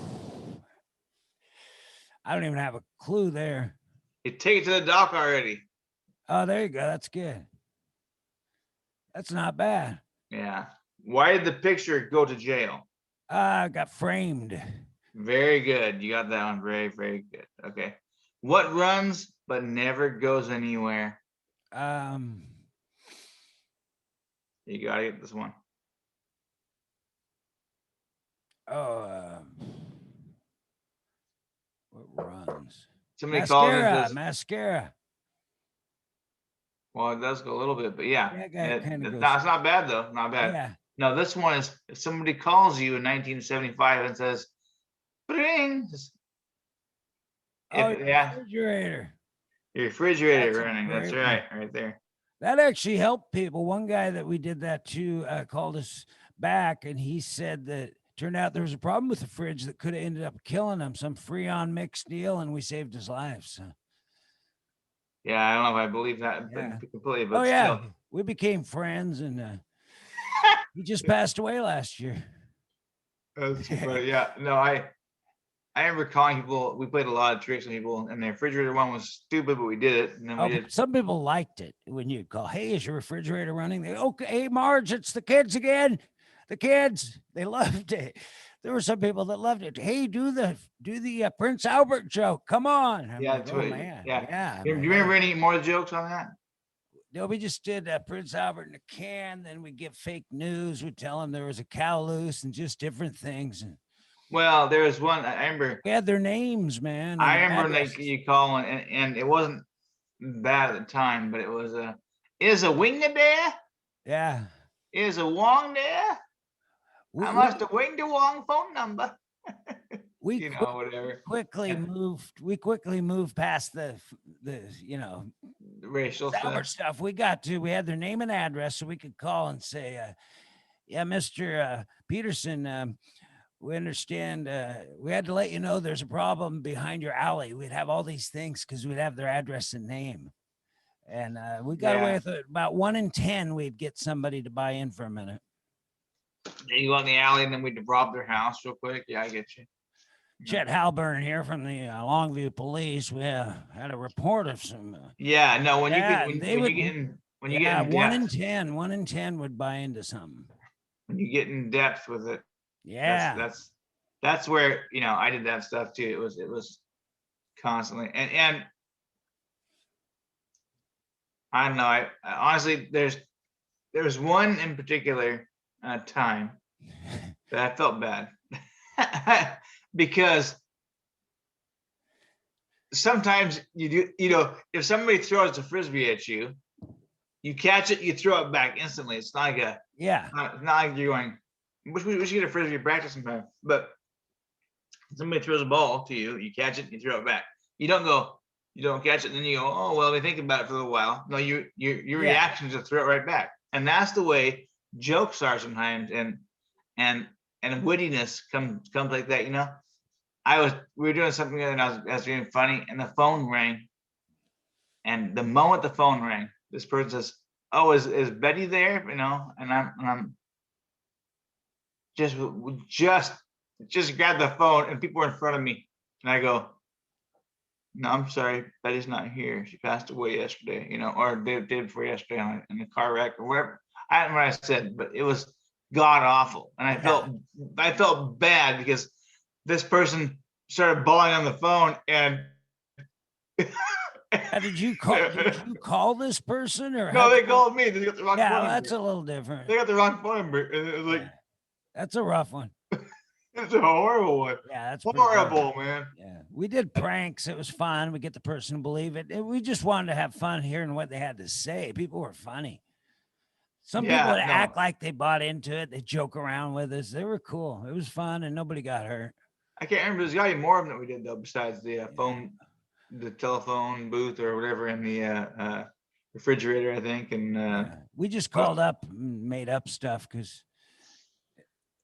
I don't even have a clue there.
You take it to the dock already.
Oh, there you go. That's good. That's not bad.
Yeah. Why did the picture go to jail?
Got framed.
Very good. You got that one. Very, very good. Okay. What runs but never goes anywhere?
Um,
You gotta get this one.
oh, what runs?
Somebody calls and
Mascara,
says,
mascara.
well, it does go a little bit, but yeah.
That guy kind of
It's
goes.
not bad though. Not bad.
Yeah.
No, this one is if somebody calls you in 1975 and says, "Bring,"
Oh,
yeah,
refrigerator.
your refrigerator
That's a
running. That's
great one.
right there.
That actually helped people. One guy that we did that to called us back, and he said that turned out there was a problem with the fridge that could have ended up killing him. Some Freon mix deal, and we saved his life. So
Yeah, I don't know if I believe that
yeah.
completely,
Oh
but
yeah,
still.
we became friends, and he just passed away last year.
That's too funny. Yeah, no, I remember calling people. We played a lot of tricks on people, and the refrigerator one was stupid, but we did it, and then we
Oh,
did.
some people liked it when you call. Hey, is your refrigerator running? They okay, hey Marge, it's the kids again. The kids, they loved it. There were some people that loved it. Hey, do the Prince Albert joke. Come on. I'm
Yeah,
like, oh man, yeah.
Do you remember any more jokes on that?
No, we just did Prince Albert in a can. Then we get fake news. We tell them there was a cow loose and just different things. And
Well, there was one. I remember.
we had their names, man. And
I
their
remember like
addresses.
you call and it wasn't bad at the time, but it was is a wing there?
Yeah.
Is a Wong there? I must have winged the Wong phone number.
We
Whatever.
we quickly moved past the
Racial
Albert
stuff.
stuff. We had their name and address so we could call and say, yeah, Mr. Peterson, we understand we had to let you know there's a problem behind your alley. We'd have all these things because we'd have their address and name. And we got away with it. About 1 in 10, we'd get somebody to buy in for a minute.
You go in the alley and then we'd rob their house real quick. Yeah, I get you.
Chet Halburn here from the Longview Police. We had a report of some.
Yeah, no, when
yeah,
you get in
1 in 10, 1 in 10 would buy into something.
When you get in depth with it,
yeah,
that's where I did that stuff too. It was constantly and I don't know. I honestly, there was one in particular time But I felt bad because sometimes you do, if somebody throws a frisbee at you, you catch it, you throw it back instantly. It's not like
Yeah.
not like you're going, we should get a frisbee practice sometime. But somebody throws a ball to you, you catch it, you throw it back. You don't catch it, and then you go, oh well, we think about it for a little while. No, your
Yeah.
reaction is to throw it right back. And that's the way jokes are sometimes, and wittiness comes like that, we were doing something and I was being funny, and the phone rang. And the moment the phone rang, this person says, "Oh, is Betty there?" And I'm just grabbed the phone, and people were in front of me, and I go, "No, I'm sorry, Betty's not here. She passed away yesterday, or day before yesterday in a car wreck or whatever." I don't know what I said, but it was god awful, and I felt bad because this person started bawling on the phone, and
Did you call this person or
no, they called me. They got the wrong phone
Yeah,
number.
that's a little different.
They got the wrong phone number, and it was like,
That's a rough one.
it's a horrible one.
Yeah, that's pretty rough.
Horrible, man.
Yeah, we did pranks. It was fun. We get the person to believe it. We just wanted to have fun hearing what they had to say. People were funny. Some people would act like they bought into it. They joke around with us. They were cool. It was fun, and nobody got hurt.
I can't remember. There's got to be more of them that we did though, besides the phone, the telephone booth or whatever in the refrigerator, I think. And
we just called up and made up stuff because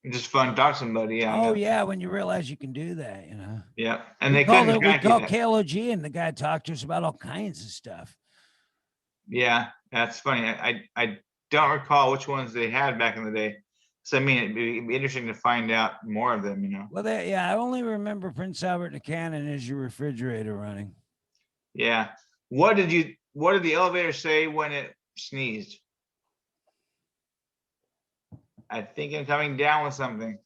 it's just fun to talk to somebody. Yeah.
Oh yeah, when you realize you can do that,
Yeah, and
we
they couldn't.
We called KLOG, and the guy talked to us about all kinds of stuff.
Yeah, that's funny. I don't recall which ones they had back in the day. So I mean, it'd be interesting to find out more of them.
Well, I only remember Prince Albert and the Cannon as your refrigerator running.
Yeah. What did the elevator say when it sneezed? I think I'm coming down with something.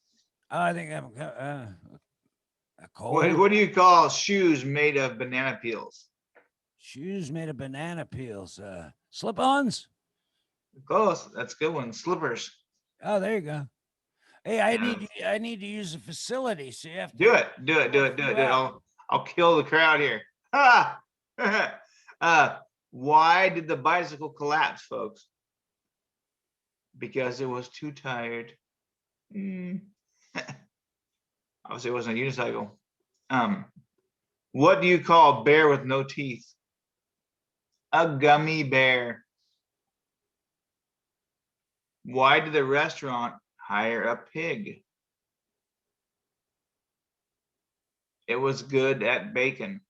I think I'm a cold.
What do you call shoes made of banana peels?
Shoes made of banana peels. Slip-ons?
Close. That's a good one. Slippers.
Oh, there you go. Hey, I need to use the facility, so you have to
do it. I'll kill the crowd here. Why did the bicycle collapse, folks? Because it was too tired. Obviously, it wasn't a unicycle. What do you call a bear with no teeth? A gummy bear. Why did the restaurant hire a pig? It was good at bacon.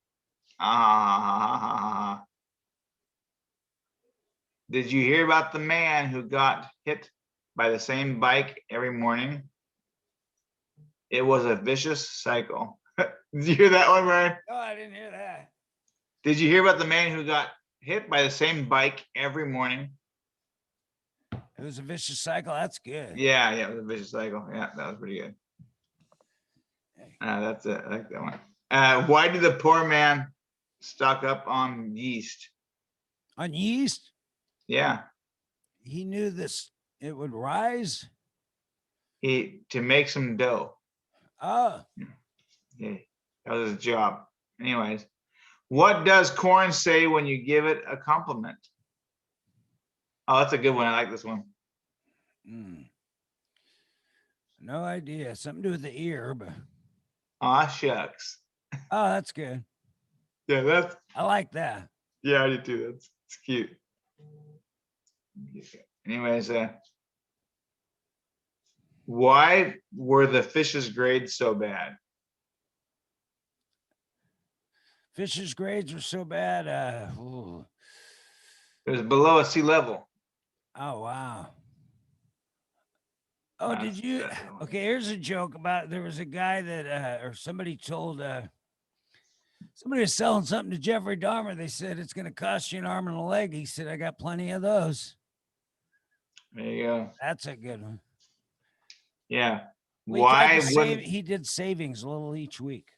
Did you hear about the man who got hit by the same bike every morning? It was a vicious cycle. Did you hear that one, Ryan?
No, I didn't hear that.
Did you hear about the man who got hit by the same bike every morning?
It was a vicious cycle. That's good.
Yeah, it was a vicious cycle. Yeah, that was pretty good. That's it. I like that one. Why did the poor man stock up on yeast?
On yeast?
Yeah.
He knew it would rise.
To make some dough.
Oh.
Yeah, that was his job. Anyways, what does corn say when you give it a compliment? Oh, that's a good one. I like this one.
No idea. Something to do with the ear, but.
Aw, shucks.
Oh, that's good.
Yeah,
I like that.
Yeah, I do too. It's cute. Anyways, why were the fish's grades so bad?
Fish's grades were so bad.
It was below sea level.
Oh, wow. Oh, did you? Okay, here's a joke about there was a guy that, or somebody told, somebody was selling something to Jeffrey Dahmer. They said, it's going to cost you an arm and a leg. He said, I got plenty of those.
There you go.
That's a good one.
Yeah.
Well, why he did savings a little each week.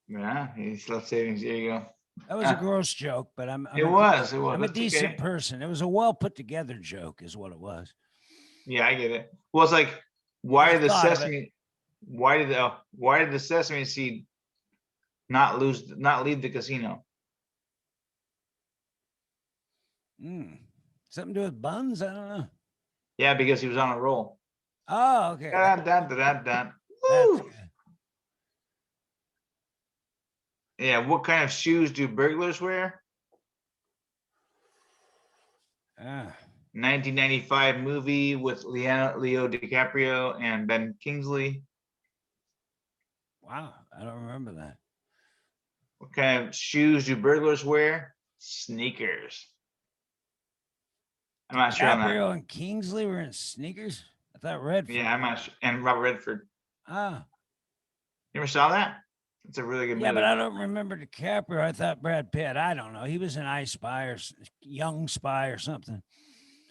Yeah, he left savings. There you go.
That was a gross joke, but I'm
a decent
person. It was a well put together joke, is what it was.
Yeah, I get it. Well, it's like, why
I've
did the
thought of it.
sesame, why did the sesame seed not leave the casino?
Something to do with buns? I don't know.
Yeah, because he was on a roll.
Oh, okay.
Dun, dun, dun, dun, dun.
That's
Woo!
good.
Yeah, what kind of shoes do burglars wear?
Ah,
1995 movie with Leo DiCaprio and Ben Kingsley.
wow. I don't remember that.
What kind of shoes do burglars wear? Sneakers. I'm not sure on that.
DiCaprio and Kingsley were in sneakers. I thought Redford.
Yeah, I'm not sure. And Robert Redford.
Ah,
You ever saw that? It's a really good
yeah, but
movie.
I don't remember DiCaprio. I thought Brad Pitt. I don't know. He was in I Spy or Young Spy or something.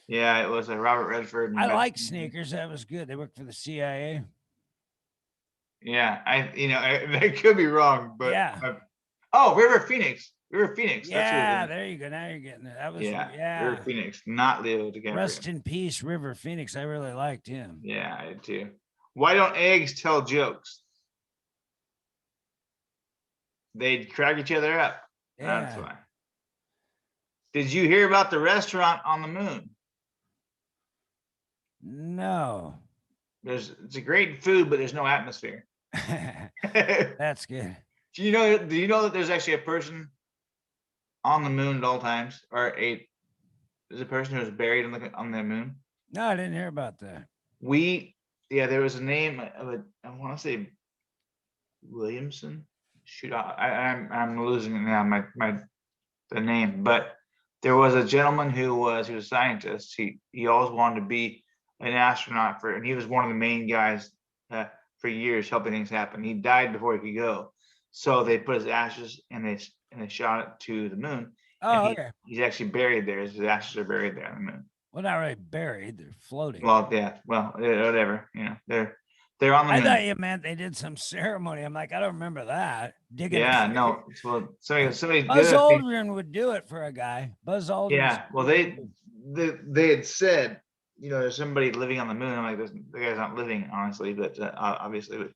Yeah, it was a Robert Redford. And
I
Ben
like
Kingsley.
sneakers. That was good. They worked for the CIA.
Yeah, I could be wrong, but
Yeah.
oh, River Phoenix. River Phoenix. That's who it
Yeah,
was.
there you go. Now you're getting it. That was
Yeah,
yeah.
River Phoenix, not Leo DiCaprio.
Rest in peace, River Phoenix. I really liked him.
Yeah, I did too. Why don't eggs tell jokes? They'd crack each other up. That's
Yeah.
why. Did you hear about the restaurant on the moon?
No.
It's a great food, but there's no atmosphere.
That's good.
Do you know that there's actually a person on the moon at all times, or there's a person who was buried on the moon?
No, I didn't hear about that.
There was a name of I want to say Williamson. Shoot, I'm losing it now. The name, but there was a gentleman who was a scientist. He always wanted to be an astronaut and he was one of the main guys for years helping things happen. He died before he could go, so they put his ashes and they shot it to the moon.
Oh,
and
okay.
he's actually buried there. His ashes are buried there on the moon.
Well, not really buried. They're floating.
Well, yeah. Well, whatever. They're on the
I
moon.
thought you meant they did some ceremony. I'm like, I don't remember that. Digging.
Yeah, no. Well, somebody
Buzz
did a thing.
Aldrin would do it for a guy. Buzz Aldrin.
Yeah. Well, they had said, there's somebody living on the moon. I'm like, the guy's not living, honestly, but obviously,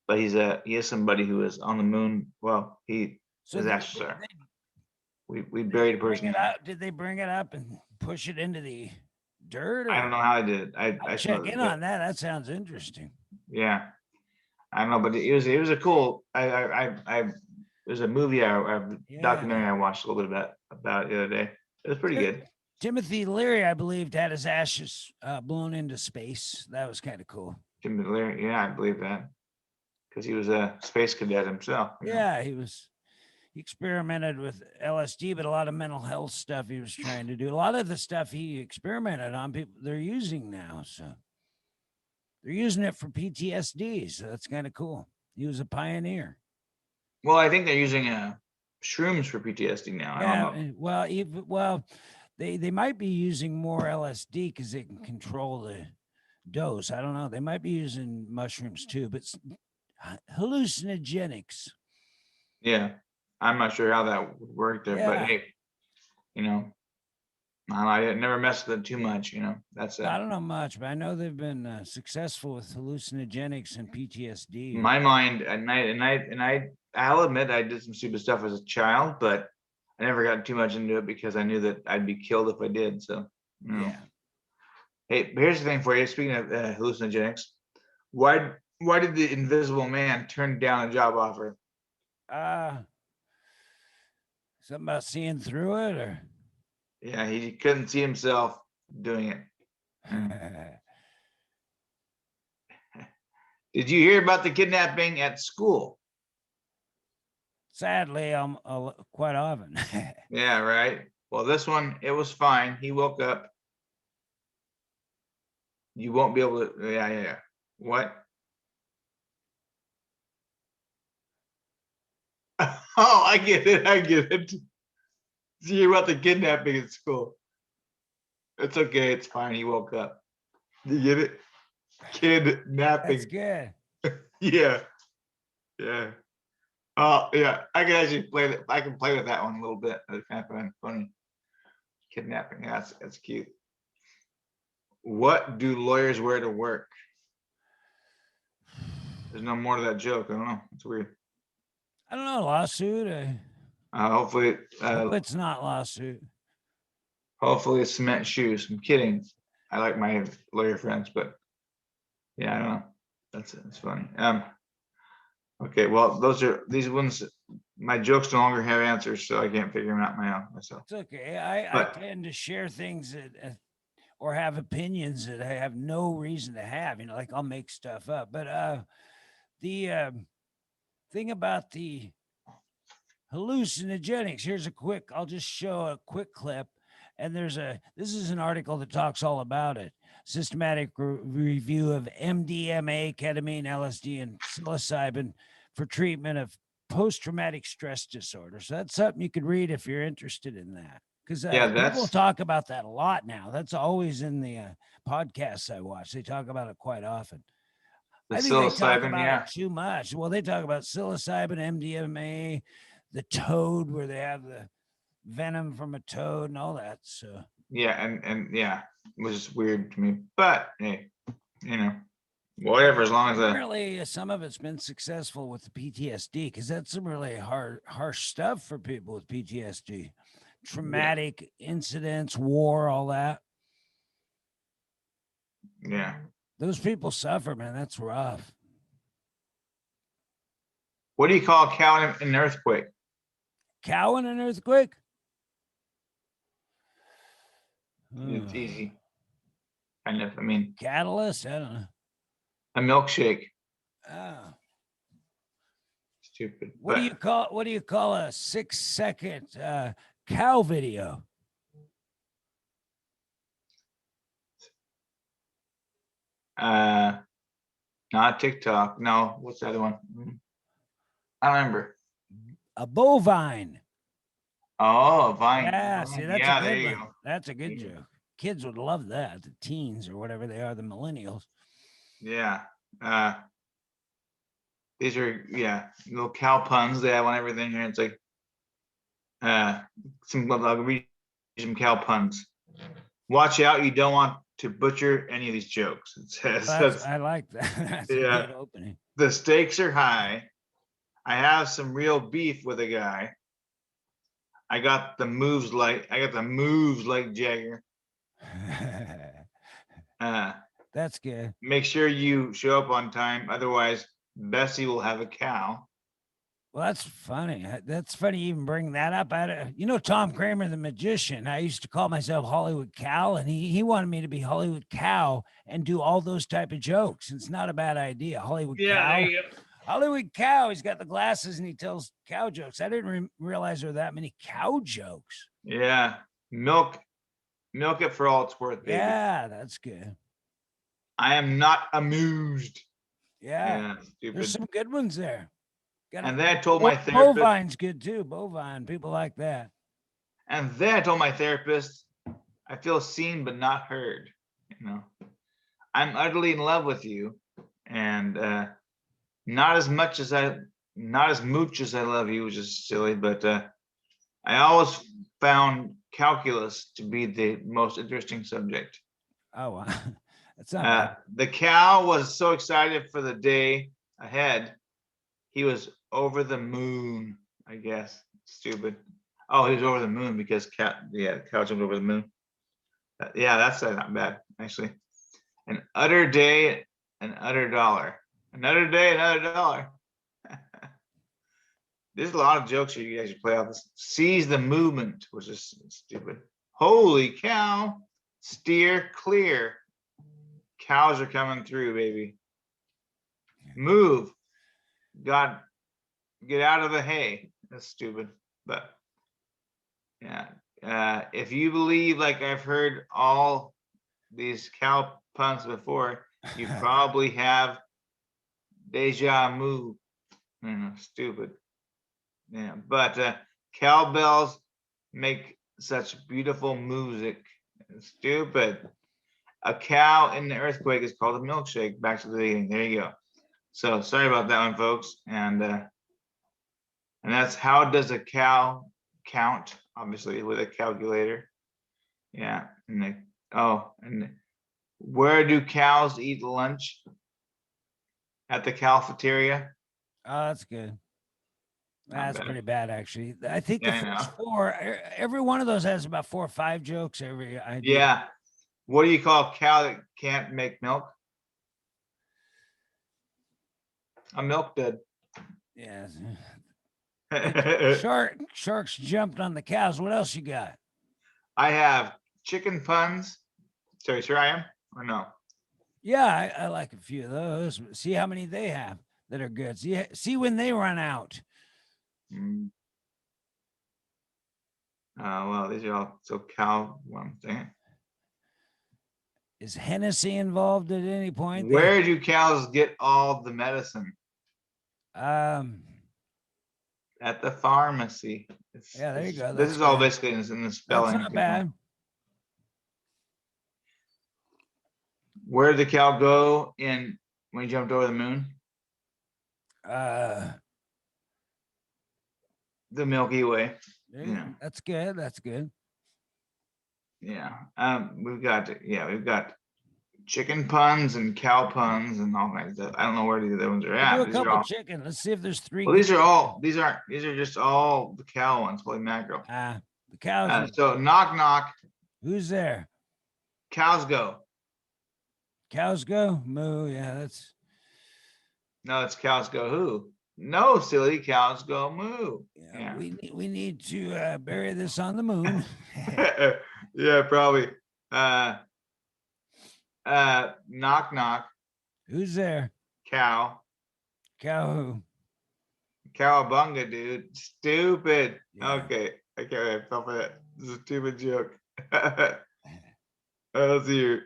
but he is somebody who is on the moon. Well, his ashes are. We buried a person.
Did they bring it up and push it into the dirt?
I don't know how I did. I
check in on that. That sounds interesting.
Yeah, I don't know, but it was a cool. There's a movie, documentary I watched a little bit about it the other day. It was pretty good.
Timothy Leary, I believed, had his ashes blown into space. That was kind of cool.
Timothy Leary, yeah, I believe that, because he was a space cadet himself.
Yeah, he experimented with LSD, but a lot of mental health stuff he was trying to do. A lot of the stuff he experimented on, people they're using now. So they're using it for PTSD. So that's kind of cool. He was a pioneer.
Well, I think they're using shrooms for PTSD now.
Yeah,
I don't know.
They might be using more LSD because they can control the dose. I don't know. They might be using mushrooms too, but hallucinogenics.
Yeah, I'm not sure how that would work there, but hey, I never messed with it too much. That's
I don't know much, but I know they've been successful with hallucinogenics and PTSD.
My mind at night, and I'll admit I did some stupid stuff as a child, but I never got too much into it because I knew that I'd be killed if I did. So,
yeah.
Hey, here's the thing for you. Speaking of hallucinogenics, why did the Invisible Man turn down a job offer?
Something about seeing through it, or?
Yeah, he couldn't see himself doing it. Did you hear about the kidnapping at school?
Sadly, quite often.
Yeah, right. Well, this one, it was fine. He woke up. You won't be able to. Yeah. What? Oh, I get it. Did you hear about the kidnapping at school? It's okay. It's fine. He woke up. You get it? Kidnapping.
That's good.
Yeah. Oh, yeah. I can actually play that. I can play with that one a little bit. It's kind of funny. Kidnapping. Yeah, that's cute. What do lawyers wear to work? There's no more to that joke. I don't know. It's weird.
I don't know, lawsuit.
Hopefully,
Hope it's not lawsuit.
hopefully it's cement shoes. I'm kidding. I like my lawyer friends, but yeah, I don't know. That's funny. Okay, well, these ones. My jokes no longer have answers, so I can't figure them out myself.
It's okay. I
But-
tend to share things that or have opinions that I have no reason to have. Like I'll make stuff up. But the thing about the hallucinogenics, I'll just show a quick clip. And this is an article that talks all about it. Systematic review of MDMA, ketamine, LSD, and psilocybin for treatment of post-traumatic stress disorder. So that's something you could read if you're interested in that. Because people
that's
talk about that a lot now. That's always in the podcasts I watch. They talk about it quite often.
the
I think they talk
psilocybin,
about
yeah.
it too much. Well, they talk about psilocybin, MDMA, the toad, where they have the venom from a toad and all that. So
Yeah, and yeah, it was just weird to me. But hey, whatever, as long as
apparently some of it's been successful with the PTSD, because that's some really harsh stuff for people with PTSD. Traumatic incidents, war, all that.
yeah.
Those people suffer, man. That's rough.
What do you call a cow in an earthquake?
Cow in an earthquake?
It's easy. Kind of. I mean,
Catalyst? I don't know.
a milkshake.
Oh.
Stupid.
What do you call a 6-second cow video?
Not TikTok. No, what's the other one? I don't remember.
A bovine.
Oh, Vine.
Yeah,
Vine.
see, that's
Yeah,
a
there
good
you
one.
go.
That's a good
Yeah.
joke. Kids would love that. The teens or whatever they are, the millennials.
Yeah. These are little cow puns they have on everything here. It's like I'll read some cow puns. Watch out, you don't want to butcher any of these jokes. It says
I like that. That's a
Yeah.
good opening.
the stakes are high. I have some real beef with a guy. I got the moves like Jagger.
That's good.
Make sure you show up on time, otherwise Bessie will have a cow.
Well, that's funny. That's funny you even bring that up. Tom Kramer, the magician. I used to call myself Hollywood Cow, and he wanted me to be Hollywood Cow and do all those type of jokes. It's not a bad idea. Hollywood Cow.
There you go.
Hollywood Cow. He's got the glasses and he tells cow jokes. I didn't realize there were that many cow jokes.
Yeah, milk it for all it's worth, baby.
Yeah, that's good.
I am not amused.
Yeah,
Stupid.
there's some good ones there.
And then I told my therapist.
Bovine's good too. Bovine, people like that.
And then I told my therapist, I feel seen but not heard. I'm utterly in love with you, and not as much as I love you, which is silly. But I always found calculus to be the most interesting subject.
Oh, wow. That's not bad.
The cow was so excited for the day ahead. He was over the moon, I guess. Stupid. Oh, he was over the moon because the cow jumped over the moon. That's not bad, actually. An utter day, an utter dollar. Another day, another dollar. There's a lot of jokes here you guys should play out. This seize the movement, which is stupid. Holy cow. Steer clear. Cows are coming through, baby. Move. God, get out of the hay. That's stupid. But yeah. If you believe, like I've heard all these cow puns before, you probably have deja vu. Stupid. Yeah, but cowbells make such beautiful music. Stupid. A cow in the earthquake is called a milkshake. Back to the beginning. There you go. So sorry about that one, folks. And that's how does a cow count? Obviously with a calculator. Yeah. And Where do cows eat lunch? At the cafeteria?
Oh, that's good.
Not
That's
bad.
pretty bad, actually. I think the
Yeah, I know.
first four, every one of those has about 4 or 5 jokes every idea.
Yeah. What do you call a cow that can't make milk? A milk dud.
Yes.
I
Sharks jumped on the cows. What else you got?
have chicken puns. Sorry, sure I am or no?
Yeah, I like a few of those. See how many they have that are good. See when they run out.
Mm. Well, these are all so cow one thing.
Is Hennessy involved at any point?
Where do cows get all the medicine?
Um,
At the pharmacy.
yeah, there you go.
This
That's
is all
good.
basically in the
That's
spelling.
not bad.
Where did the cow go in when he jumped over the moon?
Uh,
The Milky Way. Yeah.
That's good. That's good.
Yeah. We've got chicken puns and cow puns and all kinds of. I don't know where the other ones are
We'll do
at.
a
These are
couple
all.
chicken. Let's see if there's 3
Well,
good.
these are all. These are just all the cow ones. Holy mackerel.
The cows.
So knock knock.
Who's there?
Cows go.
Cows go moo. Yeah, that's
No, it's cows go who? No, silly cows go moo.
yeah. We need to bury this on the moon.
Yeah, probably. Knock knock.
Who's there?
Cow.
Cow who?
Cowabunga, dude. Stupid.
Yeah.
Okay. Okay, I fell for that. This is a stupid joke. Let's see here.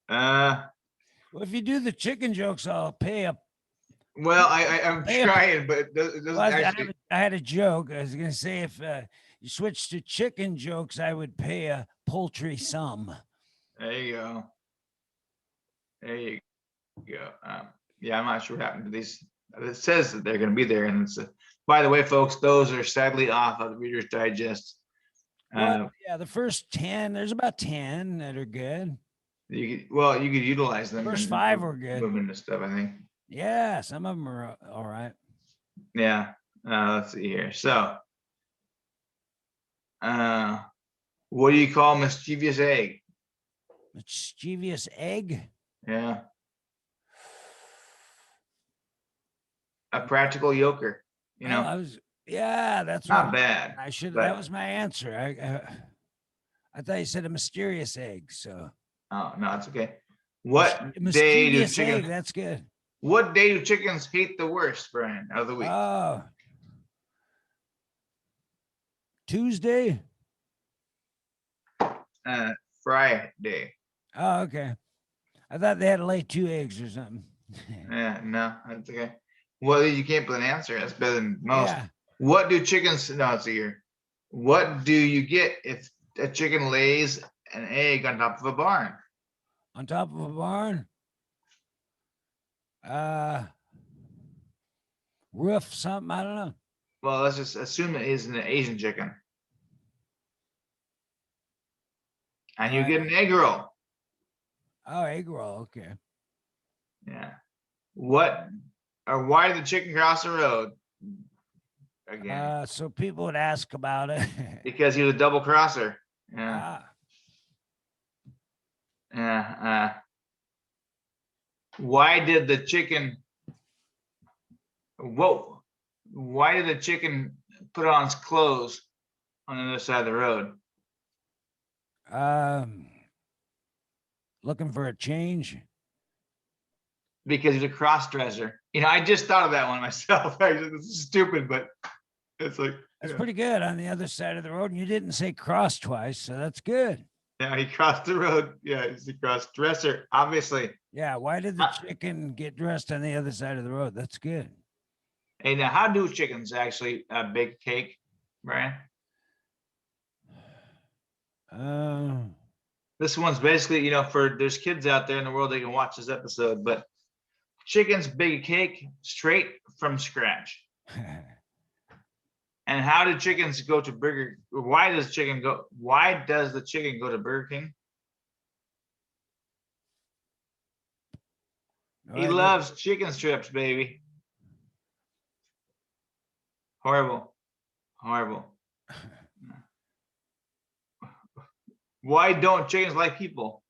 Well, if you do the chicken jokes, I'll pay up.
Well, I'm
Hey,
trying, but it doesn't
Well,
actually.
I had a joke. I was going to say if you switch to chicken jokes, I would pay a poultry sum.
There you go. There you go. Yeah, I'm not sure what happened to these. It says that they're going to be there, and it's. By the way, folks, those are sadly off of the Reader's Digest.
Well, yeah, the first 10, there's about 10 that are good.
You could utilize them.
First
and
5 were good.
Move into stuff, I think.
Yeah, some of them are all right.
Yeah. Let's see here. So, what do you call mischievous egg?
Mischievous egg?
Yeah. A practical yoker. You know,
that's
not
what
bad.
I should.
but-
That was my answer. I thought you said a mysterious egg. So
Oh no, it's okay. What day do
mischievous egg?
chickens?
That's good.
What day do chickens hate the worst, Brian, of the week?
Oh, Tuesday.
Friday.
Oh, okay. I thought they had to lay 2 eggs or something.
Yeah, no, that's okay. Well, you can't put an answer. That's better than most.
Yeah.
What do chickens? No, it's a year. What do you get if a chicken lays an egg on top of a barn?
On top of a barn. Roof something. I don't know.
Well, let's just assume it is an Asian chicken. And you get an egg roll.
Oh, egg roll. Okay.
Yeah. What or why did the chicken cross the road? Again.
So people would ask about it.
Because he was a double crosser. Yeah.
Ah,
Why did the chicken why did the chicken put on its clothes on the other side of the road?
looking for a change.
Because he's a cross dresser. You know, I just thought of that one myself. This is stupid, but it's like
That's pretty good on the other side of the road. And you didn't say cross twice, so that's good.
yeah, he crossed the road. Yeah, he's a cross dresser, obviously.
Yeah. Why did the chicken get dressed on the other side of the road? That's good.
Hey, now how do chickens actually bake cake, Brian? This one's basically, you know, for there's kids out there in the world, they can watch this episode, but chickens bake a cake straight from scratch. And how do chickens go to why does the chicken go to Burger King? He loves chicken strips, baby. Horrible. Horrible. Why don't chickens like people?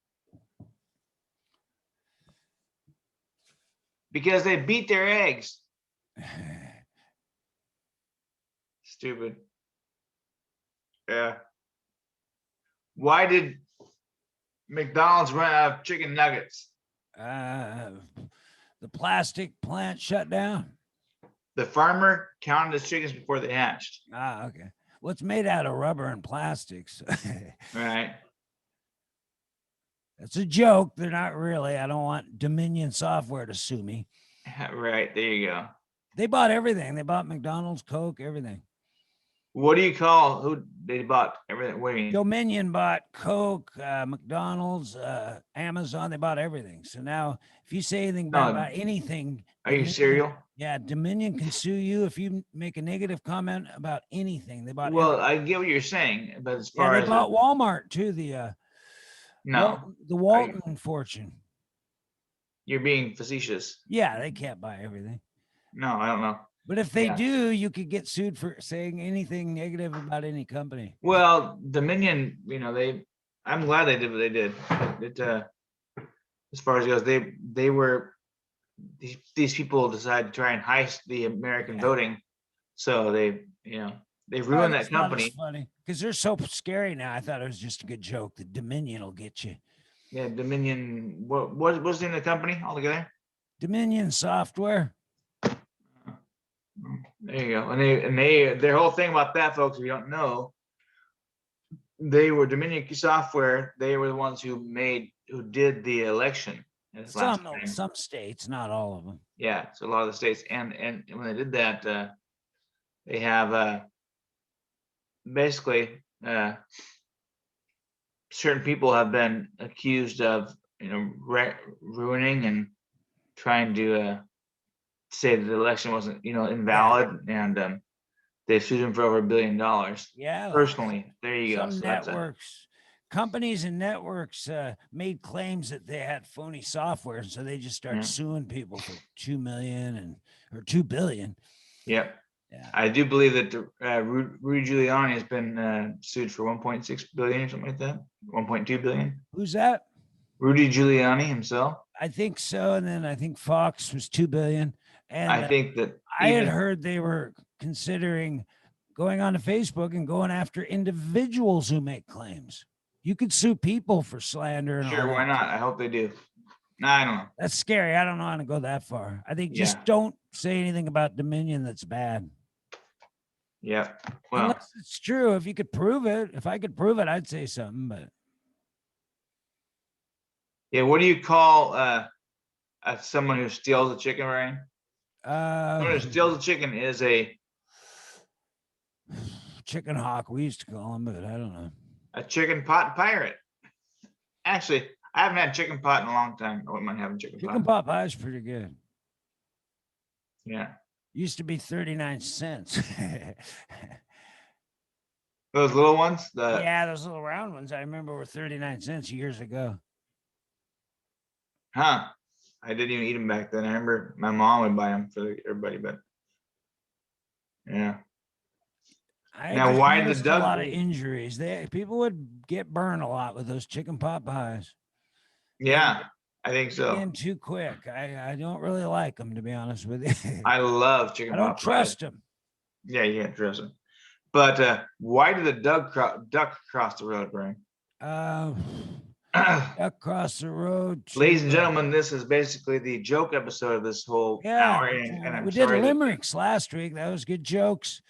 Because they beat their eggs. Stupid. Yeah. Why did McDonald's run out of chicken nuggets?
The plastic plant shut down.
The farmer counted his chickens before they hatched.
Okay. Well, it's made out of rubber and plastics.
Right.
It's a joke. They're not really. I don't want Dominion Software to sue me.
Right. There you go.
They bought everything. They bought McDonald's, Coke, everything.
What do you call who they bought everything? What do you mean?
Dominion bought Coke, McDonald's, Amazon. They bought everything. So now, if you say anything bad about anything,
Are you cereal?
Yeah, Dominion can sue you if you make a negative comment about anything. They bought.
Well, I get what you're saying, but as far
they
as
bought Walmart too. The Walton fortune.
You're being facetious.
Yeah, they can't buy everything.
No, I don't know.
But if they do, you could get sued for saying anything negative about any company.
Well, Dominion, I'm glad they did what they did. As far as it goes, they were these people decided to try and heist the American voting, so they ruined that company.
Funny because they're so scary now. I thought it was just a good joke. The Dominion will get you.
Yeah, Dominion. What was the name of the company altogether?
Dominion Software.
There you go. And they their whole thing about that, folks, if you don't know, they were Dominion Software. They were the ones who did the election.
Some states, not all of them.
Yeah, so a lot of the states, and when they did that, they have basically certain people have been accused of ruining and trying to say that the election wasn't invalid, and they sued him for over $1 billion.
Yeah,
personally. There you go.
Some networks, companies and networks made claims that they had phony software, so they just started suing people for $2 million or $2 billion.
Yep.
Yeah.
I do believe that Rudy Giuliani has been sued for 1.6 billion or something like that. 1.2 billion.
Who's that?
Rudy Giuliani himself.
I think so, and then I think Fox was $2 billion. And
I think that
I had heard they were considering going on to Facebook and going after individuals who make claims. You could sue people for slander.
Sure, why not? I hope they do. No, I don't know.
That's scary. I don't know how to go that far. I think just don't say anything about Dominion that's bad.
Yeah. Well,
unless it's true. If you could prove it, if I could prove it, I'd say something. But
yeah, what do you call someone who steals a chicken, Ryan? Someone who steals a chicken is a
chicken hawk. We used to call him, but I don't know.
A chicken pot pirate. Actually, I haven't had chicken pot in a long time. I wouldn't mind having chicken pot.
Chicken pot pie is pretty good.
Yeah.
Used to be 39 cents.
Those little ones?
Yeah, those little round ones. I remember were 39 cents years ago.
Huh. I didn't even eat them back then. I remember my mom would buy them for everybody, but yeah. Now, why did
a lot of injuries? People would get burned a lot with those chicken pot pies.
Yeah, I think so.
And too quick. I don't really like them, to be honest with you.
I love chicken pot pies.
I don't trust them.
Yeah, you can't trust them. But why did the duck cross the road, Brian?
Duck cross the road.
Ladies and gentlemen, this is basically the joke episode of this whole hour. And
we did limericks last week. That was good jokes.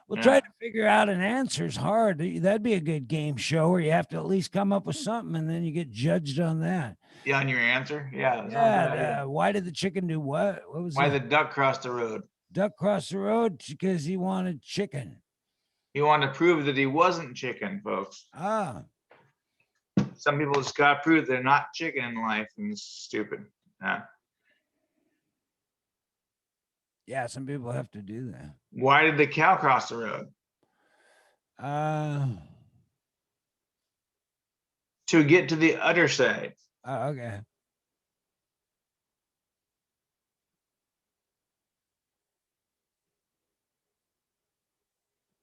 We'll try to figure out an answer. It's hard. That'd be a good game show where you have to at least come up with something and then you get judged on that.
Yeah, on your answer? Yeah.
Yeah. Why did the chicken do what? What was
why the duck crossed the road?
Duck crossed the road because he wanted chicken.
He wanted to prove that he wasn't chicken, folks.
Ah.
Some people just got to prove they're not chicken in life, and it's stupid.
Yeah, some people have to do that.
Why did the cow cross the road? To get to the other side.
Okay.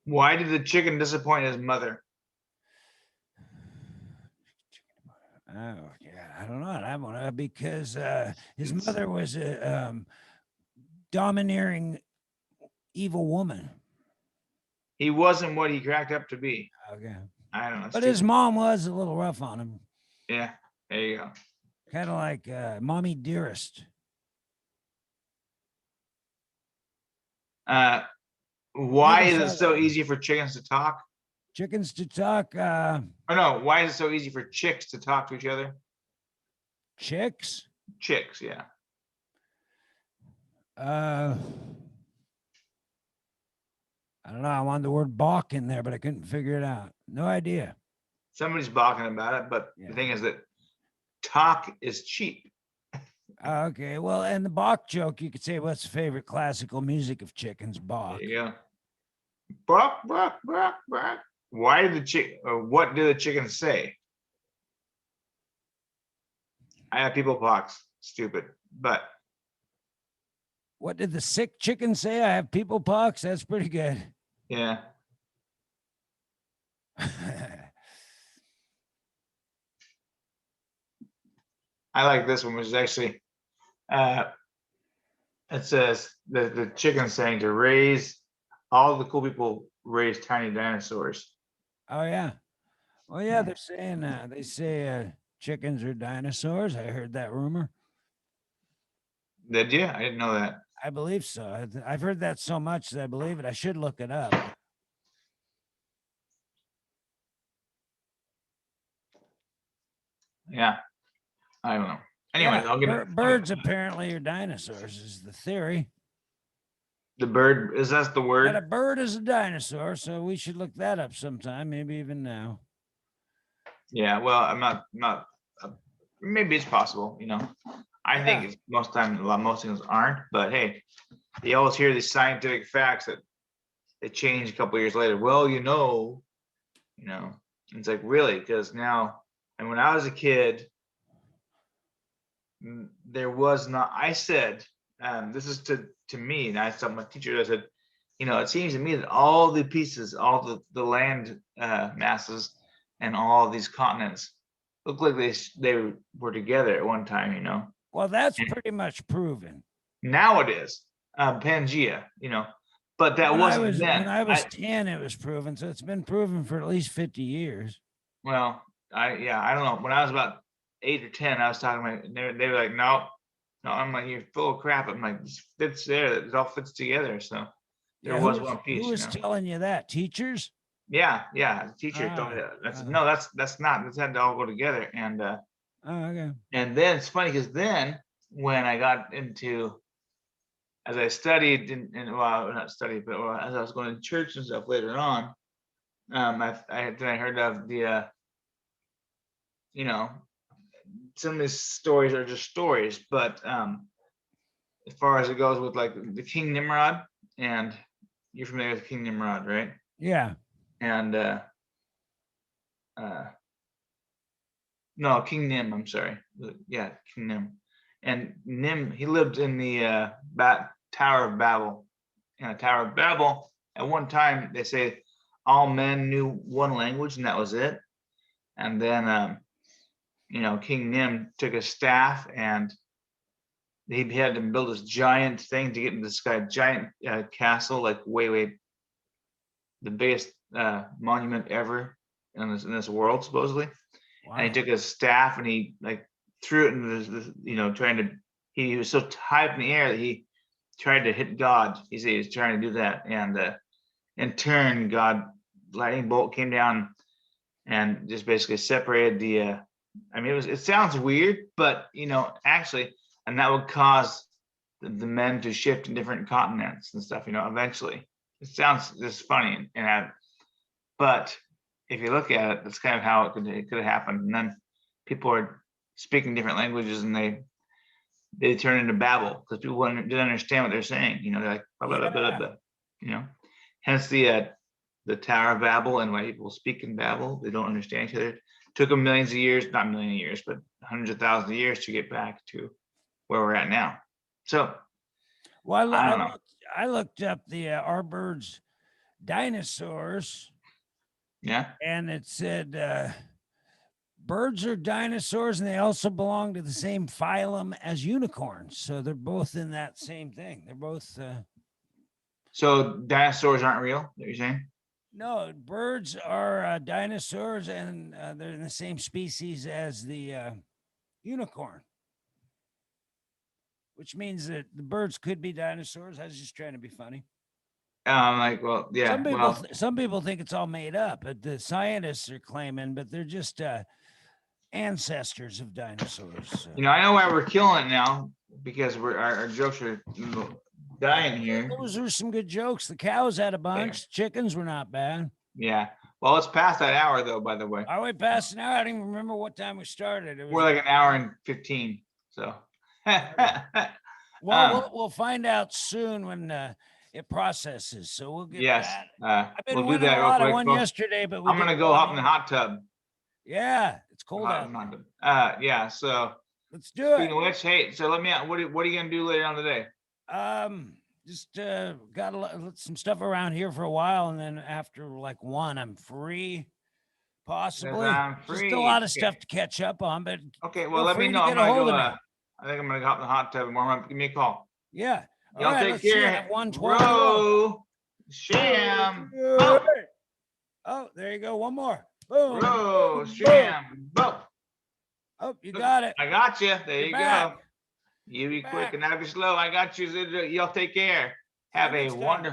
Why did the chicken disappoint his mother?
Oh yeah, I don't know that one because his
It's-
mother was a domineering evil woman.
He wasn't what he cracked up to be.
Okay,
I don't know.
but his
Stupid.
mom was a little rough on him,
Yeah, there you go.
kind of like mommy dearest.
Why
Never
is
saw
it so
that.
easy for chickens to talk?
Chickens to talk.
Or no, why is it so easy for chicks to talk to each other?
Chicks.
Chicks, yeah.
Uh, I don't know. I wanted the word balk in there, but I couldn't figure it out. No idea.
Somebody's balking about it, but the
Yeah.
thing is that talk is cheap.
Okay. Well, and the balk joke, you could say, what's the favorite classical music of chickens?
There
Balk.
you go. Bark, bark, bark, bark. Why did the chick or what did the chicken say? I have people pox. Stupid. But
What did the sick chicken say? I have people pox. That's pretty good.
yeah. I like this one, which is actually uh it says the chicken saying to raise all the cool people raise tiny dinosaurs.
Oh yeah. Well, yeah. They're saying they say chickens are dinosaurs. I heard that rumor.
Did you? I didn't know that.
I believe so. I've heard that so much that I believe it. I should look it up.
Yeah. I don't know. Anyways,
Yeah,
I'll get it.
birds apparently are dinosaurs. Is the theory
The bird is that the
that a
word?
bird is a dinosaur? So we should look that up sometime. Maybe even now.
Yeah, well, I'm not maybe it's possible, you know. I
Yeah.
think it's most time a lot most things aren't, but hey, you always hear these scientific facts that they change a couple years later. Well, you know, it's like really because now, and when I was a kid, there was not. I said, this is to me, and I told my teacher, I said, you know, it seems to me that all the pieces, all the land masses, and all these continents look like they were together at one time. You know,
Well, that's
and
pretty much proven.
now it is Pangea. You know, but that wasn't
When
then.
I was 10, it was proven. So it's been proven for at least 50 years.
Well, I don't know. When I was about 8 or 10, I was talking about they were like, no, no. I'm like, you're full of crap. I'm like, this fits there. It all fits together. So there
Yeah,
was one
who
piece, you
was
know.
telling you that? Teachers?
Yeah, yeah. The teacher told me
Ah,
that. That's
uh,
no, that's not. This had to all go together.
okay.
And then it's funny because then when I got into as I studied and well, not studied, but as I was going to church and stuff later on, I heard of the you know some of these stories are just stories, but as far as it goes with like the King Nimrod, and you're familiar with King Nimrod, right?
Yeah.
And uh, no, King Nim. I'm sorry. Yeah, King Nim. And Nim, he lived in the Tower of Babel. And the Tower of Babel, at one time, they say all men knew one language, and that was it. And then, King Nim took a staff and he had to build this giant thing to get into this giant castle, like way the biggest monument ever in this world, supposedly. And he
Wow.
took his staff and he like threw it into trying to. He was so high up in the air that he tried to hit God. He said he was trying to do that, and in turn, God lightning bolt came down and just basically separated the. I mean, it sounds weird, but actually, and that would cause the men to shift in different continents and stuff. Eventually, it sounds just funny but if you look at it, that's kind of how it could have happened. And then people are speaking different languages, and they turn into babble because people didn't understand what they're saying. They're like blah, blah, blah, blah,
Yeah.
blah, Hence the Tower of Babel, and why people speak in Babel. They don't understand each other. It took them millions of years, not million of years, but hundreds of thousands of years to get back to where we're at now. So
Well,
I don't know.
I looked up the our birds dinosaurs,
Yeah.
and it said birds are dinosaurs, and they also belong to the same phylum as unicorns. So they're both in that same thing. They're both
So dinosaurs aren't real, that you're saying?
no, birds are dinosaurs, and they're in the same species as the unicorn, which means that the birds could be dinosaurs. I was just trying to be funny.
Like, well, yeah,
Some people,
well,
some people think it's all made up, but the scientists are claiming, but they're just ancestors of dinosaurs. So.
you know, I know why we're killing it now, because our jokes are dying here.
Those are some good jokes. The cows had a bunch. Chickens were not bad.
Yeah. Well, it's past that hour though, by the way.
Are we past an hour? I don't even remember what time we started. It was,
We're like an hour and 15. So
well, we'll find out soon when it processes. So we'll get
yes,
that. I've been
we'll do
winning
that
a
real
lot. I
quick,
won
folks.
yesterday, but
I'm gonna go hop in the hot tub.
Yeah, it's cold
Hot-
out.
hot tub. Yeah. So
Let's do it.
speaking of which, hey, so let me. What are you gonna do later on today?
Just got some stuff around here for a while, and then after like 1, I'm free. Possibly.
I'm
Just
free.
a lot of
Okay.
stuff to catch up on, but
Okay. Well,
feel
let me
free to
know. I'm
get a
gonna
hold
go.
of me.
I think I'm gonna hop in the hot tub and warm up. Give me a call.
Yeah. All
Y'all
right,
take
let's see it
care.
at 1:12.
Row, sham, boom.
Oh, there you go. One more. Boom.
Row,
boom,
sham, boom.
Oh, you got it.
I got you. There
You're
you
back.
go. You be
You're
quick
back.
and not be slow. I got you. Y'all take care. Have
See you
a
next time.
wonderful.